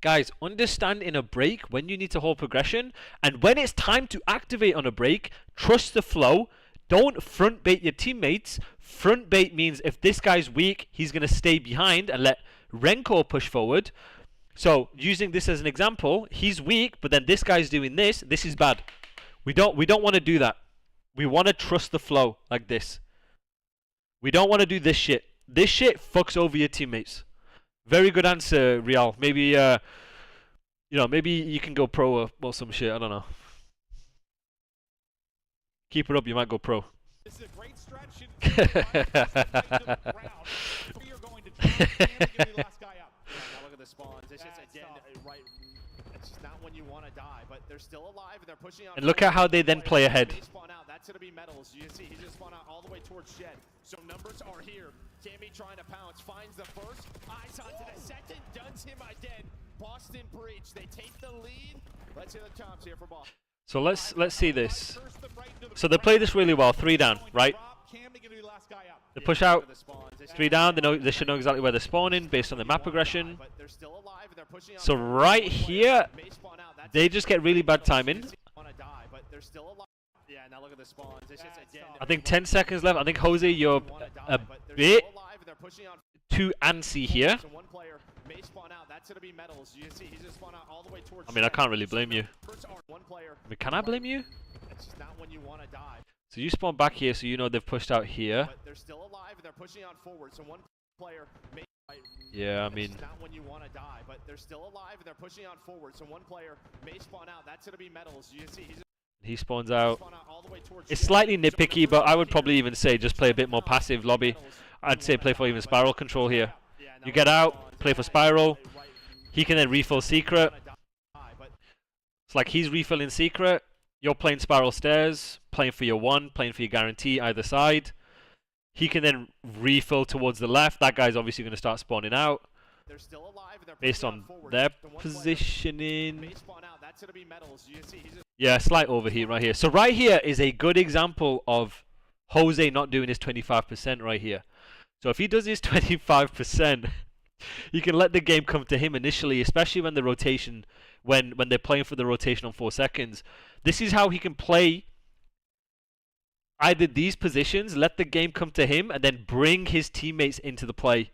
guys, understand in a break when you need to hold progression, and when it's time to activate on a break, trust the flow. Don't front bait your teammates. Front bait means if this guy's weak, he's going to stay behind and let Renko push forward. So, using this as an example, he's weak, but then this guy's doing this. This is bad. We don't want to do that. We want to trust the flow like this. We don't want to do this shit. This shit fucks over your teammates. Very good answer, Real. Maybe maybe you can go pro or some shit. I don't know. Keep it up, you might go pro. This is a great stretch. You're going to drop and the last guy up. Now look at the spawns. It's just again right. It's just not when you want to die, but they're still alive and they're pushing out. And look at how they then play ahead. They spawn out. That's gonna be metals. You can see he just spawned out all the way towards Shed. So numbers are here. Cammy trying to pounce, finds the first. Eyes onto the second, does him again. Boston Breach. They take the lead. Let's hear the chops here for Boston. So let's see this. So they play this really well. 3 down, right? They push out. 3 down. They should know exactly where they're spawning based on the map progression. So right here, they just get really bad timing. I think 10 seconds left. I think Jose, you're a bit too antsy here. I mean, I can't really blame you. I mean, can I blame you? So you spawn back here, so you know they've pushed out here. Yeah, I mean. He spawns out. It's slightly nitpicky, but I would probably even say just play a bit more passive lobby. I'd say play for even spiral control here. You get out, play for spiral. He can then refill secret. It's like he's refilling secret. You're playing spiral stairs, playing for your 1, playing for your guarantee either side. He can then refill towards the left. That guy's obviously going to start spawning out. Based on their positioning. Yeah, slight overheat right here. So right here is a good example of Jose not doing his 25% right here. So if he does his 25%, you can let the game come to him initially, especially when the rotation, when they're playing for the rotation on 4 seconds. This is how he can play either these positions, let the game come to him, and then bring his teammates into the play.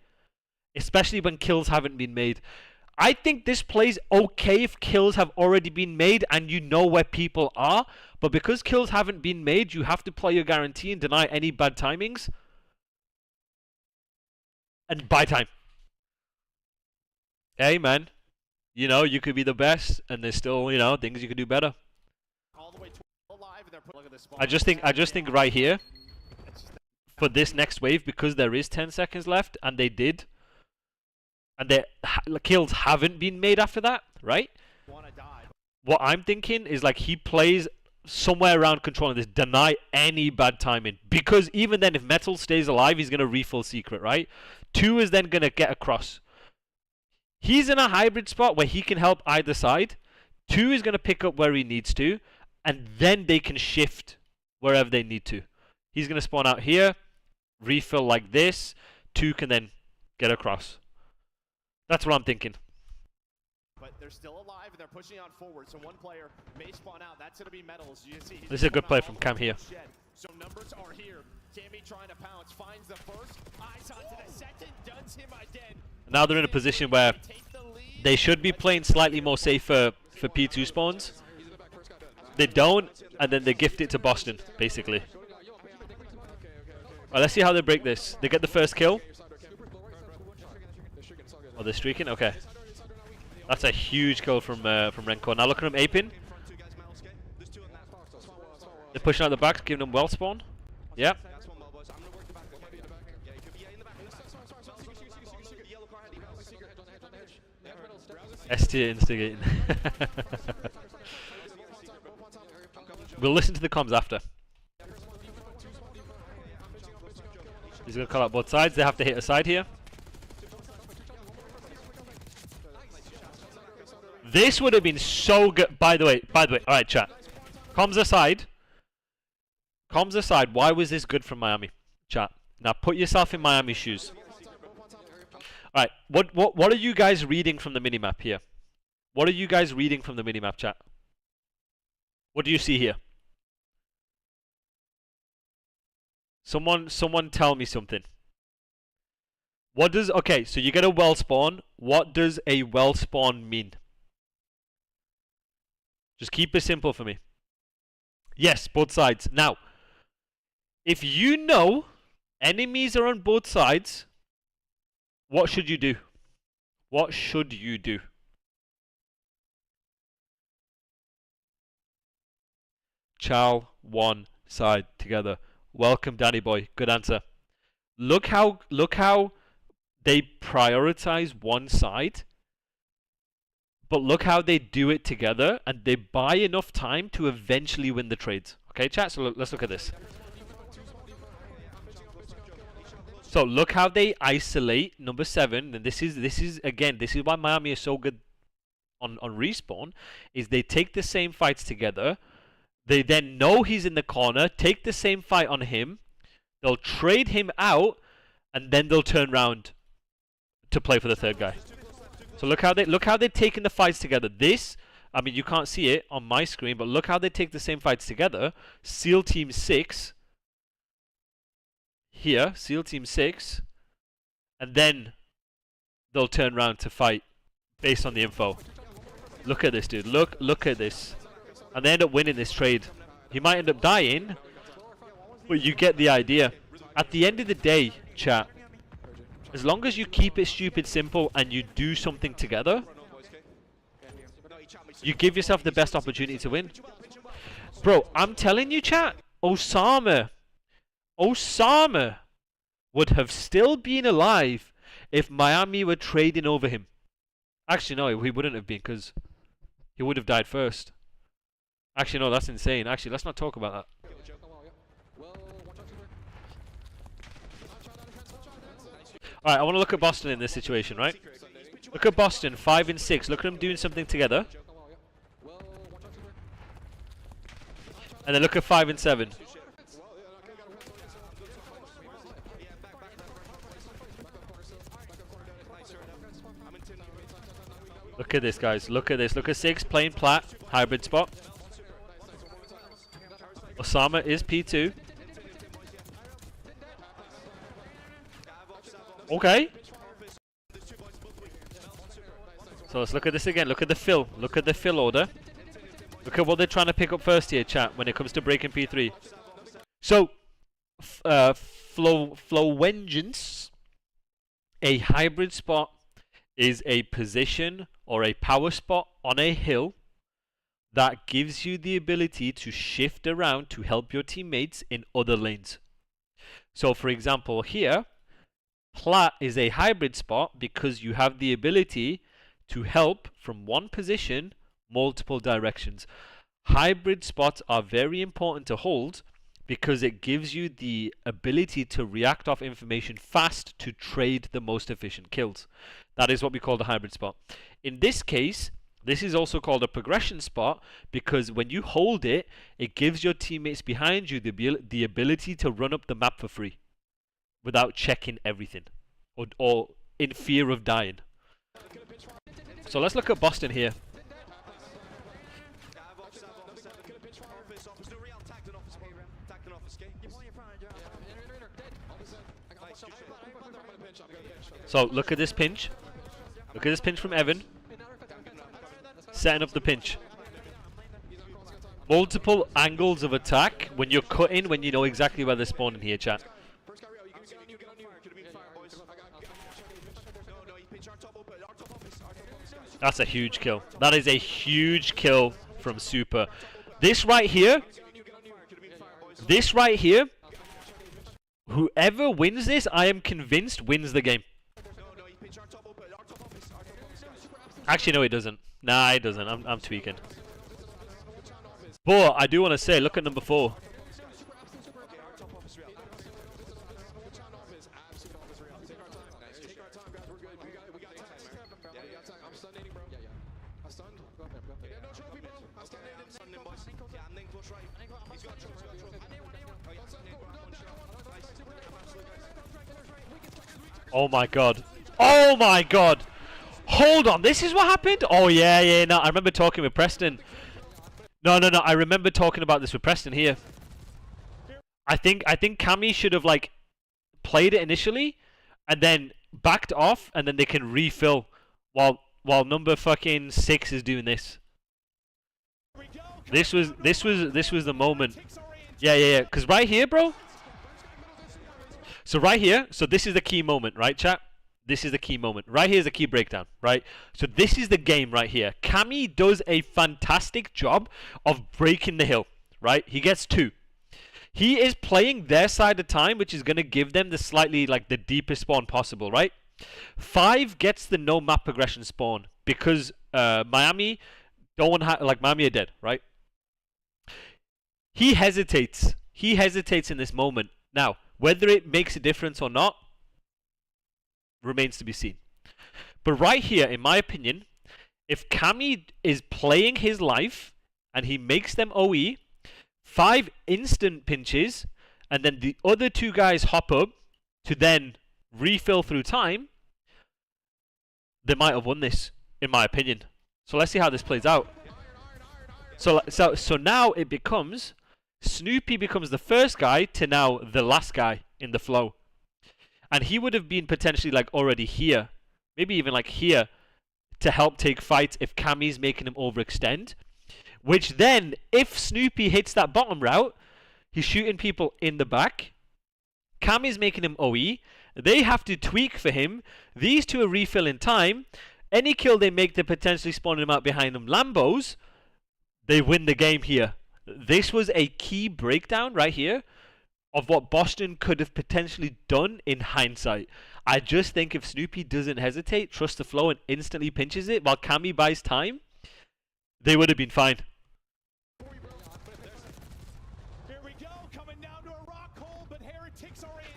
Especially when kills haven't been made. I think this play's okay if kills have already been made and you know where people are. But because kills haven't been made, you have to play your guarantee and deny any bad timings. And buy time. Hey, man. You know, you could be the best and there's still, you know, things you could do better. I just think right here, for this next wave, because there is 10 seconds left, and they did, and the kills haven't been made after that, right? What I'm thinking is like he plays somewhere around controlling this, deny any bad timing, because even then if Metal stays alive, he's going to refill secret, right? 2 is then going to get across. He's in a hybrid spot where he can help either side. 2 is going to pick up where he needs to, and then they can shift wherever they need to. He's going to spawn out here, refill like this. 2 can then get across. That's what I'm thinking. But they're still alive and they're pushing on forward. So one player may spawn out. That's going to be Metals. You can see This is a good play from Cam here. So numbers are here. Cammy trying to pounce, finds the first. Eyes onto the second, does him again. Now they're in a position where they should be playing slightly more safer for P2 spawns. They don't, and then they gift it to Boston, basically. Alright, let's see how they break this. They get the first kill. Oh, they're streaking? Okay. That's a huge kill from Renko. Now look at them aping. They're pushing out the back, giving them well spawn. Yeah. ST instigating. We'll listen to the comms after. He's going to call out both sides. They have to hit a side here. This would have been so good. By the way. Alright, chat. Comms aside. Comms aside, why was this good from Miami? Chat. Now put yourself in Miami's shoes. Alright, what are you guys reading from the minimap here? What are you guys reading from the minimap, chat? What do you see here? Someone tell me something. What does, okay, so you get a well spawn. What does a well spawn mean? Just keep it simple for me. Yes, both sides. Now, if you know enemies are on both sides, what should you do? What should you do? Chow, one side together. Welcome, Danny boy. Good answer. Look how they prioritize one side, but look how they do it together, and they buy enough time to eventually win the trades. Okay, chat. So let's look at this. So look how they isolate number 7, and this is again, this is why Miami is so good on respawn, is they take the same fights together. They then know he's in the corner, take the same fight on him, they'll trade him out, and then they'll turn around to play for the third guy. So look how they're taking the fights together. This, I mean, you can't see it on my screen, but look how they take the same fights together. SEAL Team 6 here, SEAL Team 6, and then they'll turn around to fight based on the info. Look at this, dude. Look at this. And they end up winning this trade. He might end up dying, but you get the idea. At the end of the day, chat, as long as you keep it stupid simple and you do something together, you give yourself the best opportunity to win. Bro, I'm telling you, chat, Osama would have still been alive if Miami were trading over him. Actually, no, he wouldn't have been, because he would have died first. Actually, no, that's insane. Actually, let's not talk about that. Alright, I want to look at Boston in this situation, right? Look at Boston, 5 and 6. Look at them doing something together. And then look at 5 and 7. Look at this, guys. Look at this. Look at 6 playing plat. Hybrid spot. Osama is P2. Okay. So let's look at this again. Look at the fill. Look at the fill order. Look at what they're trying to pick up first here, chat, when it comes to breaking P3. So, Flow Vengeance, a hybrid spot, is a position or a power spot on a hill that gives you the ability to shift around to help your teammates in other lanes. So for example here, plat is a hybrid spot because you have the ability to help from one position multiple directions. Hybrid spots are very important to hold because it gives you the ability to react off information fast to trade the most efficient kills. That is what we call the hybrid spot. In this case, this is also called a progression spot because when you hold it, it gives your teammates behind you the ability to run up the map for free without checking everything or in fear of dying. So let's look at Boston here. So look at this pinch. Look at this pinch from Evan. Setting up the pinch. Multiple angles of attack when you're cutting, when you know exactly where they're spawning here, chat. That's a huge kill. That is a huge kill from Super. This right here, whoever wins this, I am convinced wins the game. Actually, no, it doesn't. Nah, it doesn't. I'm tweaking. But I do want to say, look at number 4. Oh my god. Oh my god. Hold on, this is what happened? Oh yeah, no, I remember talking with Preston. No, I remember talking about this with Preston here. I think Cammy should have like played it initially and then backed off and then they can refill while number fucking 6 is doing this. This was the moment. Yeah, cuz right here, bro. So right here, so this is the key moment, right, chat? This is the key moment. Right here is the key breakdown, right? So this is the game right here. Cammy does a fantastic job of breaking the hill, right? He gets 2. He is playing their side of time, which is going to give them the slightly, like, the deepest spawn possible, right? 5 gets the no map progression spawn because Miami don't have, like, Miami are dead, right? He hesitates. He hesitates in this moment. Now, whether it makes a difference or not, remains to be seen. But right here, in my opinion, if Cammy is playing his life and he makes them OE, 5 instant pinches, and then the other 2 guys hop up to then refill through time, they might have won this, in my opinion. So let's see how this plays out. So now it becomes, Snoopy becomes the first guy to now the last guy in the flow. And he would have been potentially like already here, maybe even like here, to help take fights if Cammy's making him overextend. Which then, if Snoopy hits that bottom route, he's shooting people in the back. Cammy's making him OE. They have to tweak for him. These 2 are refilling time. Any kill they make, they're potentially spawning him out behind them Lambos. They win the game here. This was a key breakdown right here of what Boston could have potentially done in hindsight. I just think if Snoopy doesn't hesitate, trust the flow, and instantly pinches it while Cammy buys time, they would have been fine.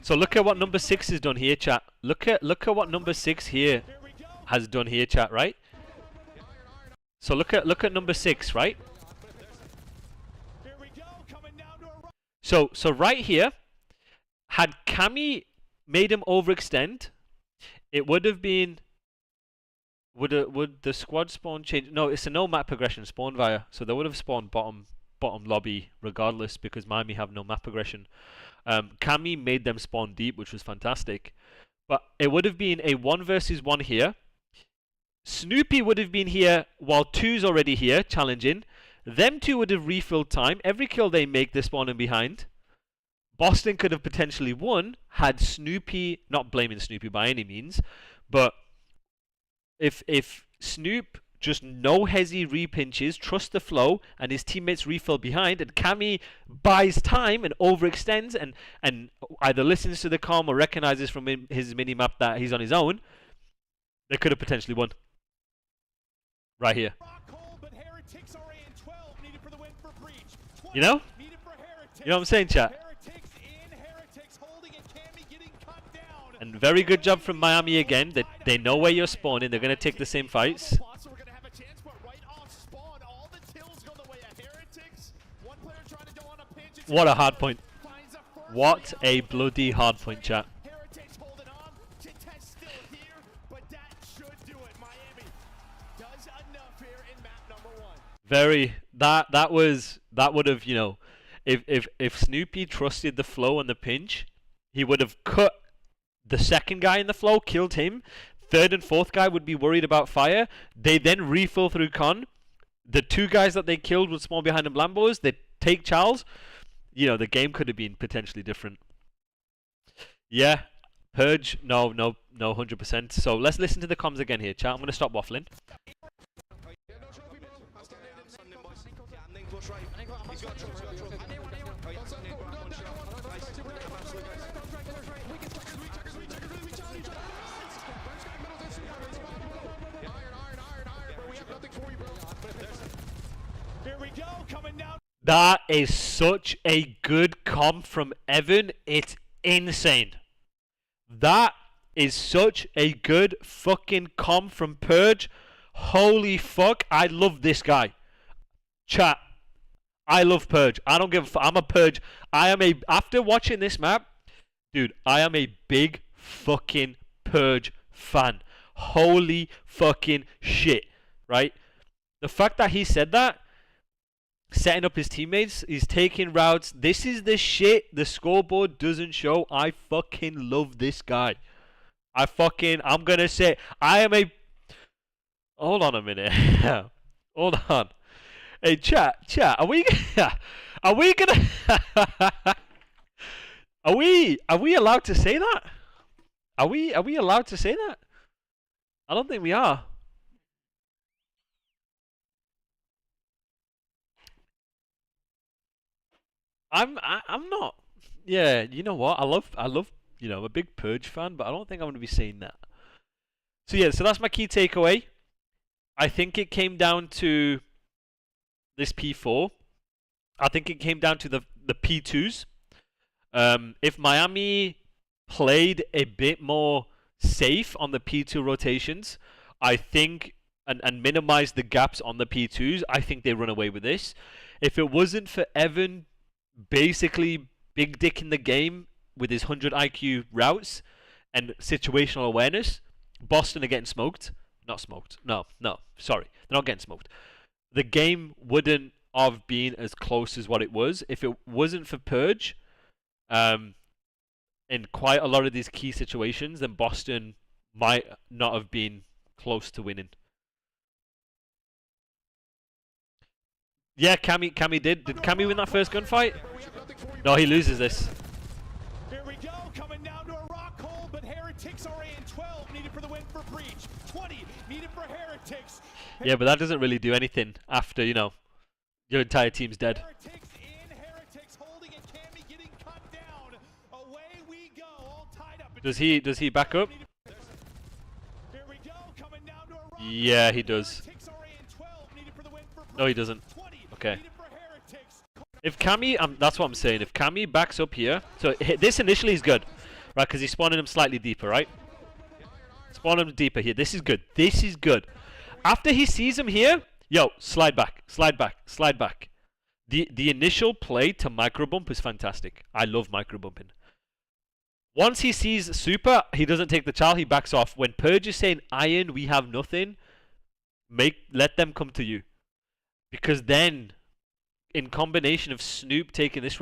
So look at what number 6 has done here, chat. Look at what number 6 here has done here, chat, right? So look at number 6, right? So right here, had Cammy made him overextend, it would have been. Would the squad spawn change? No, it's a no map progression spawn via. So they would have spawned bottom lobby regardless because Miami have no map progression. Cammy made them spawn deep, which was fantastic. But it would have been a 1 versus 1 here. Snoopy would have been here while 2's already here challenging. Them 2 would have refilled time. Every kill they make, they're spawning behind. Boston could have potentially won had Snoopy, not blaming Snoopy by any means, but if Snoop just no hezzy repinches, trust the flow, and his teammates refill behind, and Cammy buys time and overextends and either listens to the comm or recognizes from his mini-map that he's on his own, they could have potentially won. Right here. You know? You know what I'm saying, chat? And very good job from Miami again. That they know where you're spawning. They're going to take the same fights. What a hard point. What a bloody hard point, chat. Very. That would have, you know, if Snoopy trusted the flow and the pinch, he would have cut the second guy in the flow, killed him. Third and fourth guy would be worried about fire. They then refill through con. The two guys that they killed would spawn behind them Lambos. They take Charles. You know, the game could have been potentially different. Yeah. Purge, no, 100%. So let's listen to the comms again here, chat. I'm going to stop waffling. Here we go, coming down. That is such a good comp from Evan. It's insane. That is such a good fucking comp from Purge. Holy fuck, I love this guy. Chat, I love Purge. I don't give a fuck. I'm a Purge. After watching this map, dude, I am a big fucking Purge fan. Holy fucking shit, right? The fact that he said that, setting up his teammates, he's taking routes. This is the shit the scoreboard doesn't show. I fucking love this guy. I'm gonna say, hold on a minute. Hold on. Hey, chat, are we gonna, are we allowed to say that? Are we allowed to say that? I don't think we are. I'm not. Yeah, you know what? I love, you know, I'm a big Purge fan, but I don't think I'm going to be saying that. So yeah, so that's my key takeaway. I think it came down to this P4. I think it came down to the P2s. If Miami played a bit more safe on the P2 rotations, I think, and minimized the gaps on the P2s, I think they run away with this. If it wasn't for Evan basically big dick in the game with his 100 IQ routes and situational awareness, Boston are getting smoked. Not smoked. No, sorry. They're not getting smoked. The game wouldn't have been as close as what it was if it wasn't for Purge in quite a lot of these key situations, then Boston might not have been close to winning. Yeah, Cammy did. Did Cammy win that first gunfight? No, he loses this. Here we go, coming down to a rock hole, but Heretics are in. 12 needed for the win for Breach. 20 needed for Heretics. Yeah, but that doesn't really do anything after, you know, your entire team's dead. Heretics in, Heretics holding, and Cammy getting cut down. Away we go, all tied up. Does he back up? Here we go, coming down to a rock. Yeah, he does. Heretics are in. 12 needed for the win for Breach. No, he doesn't. 20 Okay. needed for Heretics. If Cammy, that's what I'm saying. If Cammy backs up here, so this initially is good, right? Because he's spawning him slightly deeper, right? Spawn him deeper here. This is good. This is good. After he sees him here, yo, slide back, slide back, slide back. The initial play to micro bump is fantastic. I love micro bumping. Once he sees super, he doesn't take the chal. He backs off. When Purge is saying, "Iron, we have nothing," let them come to you, because then, in combination of Snoop taking this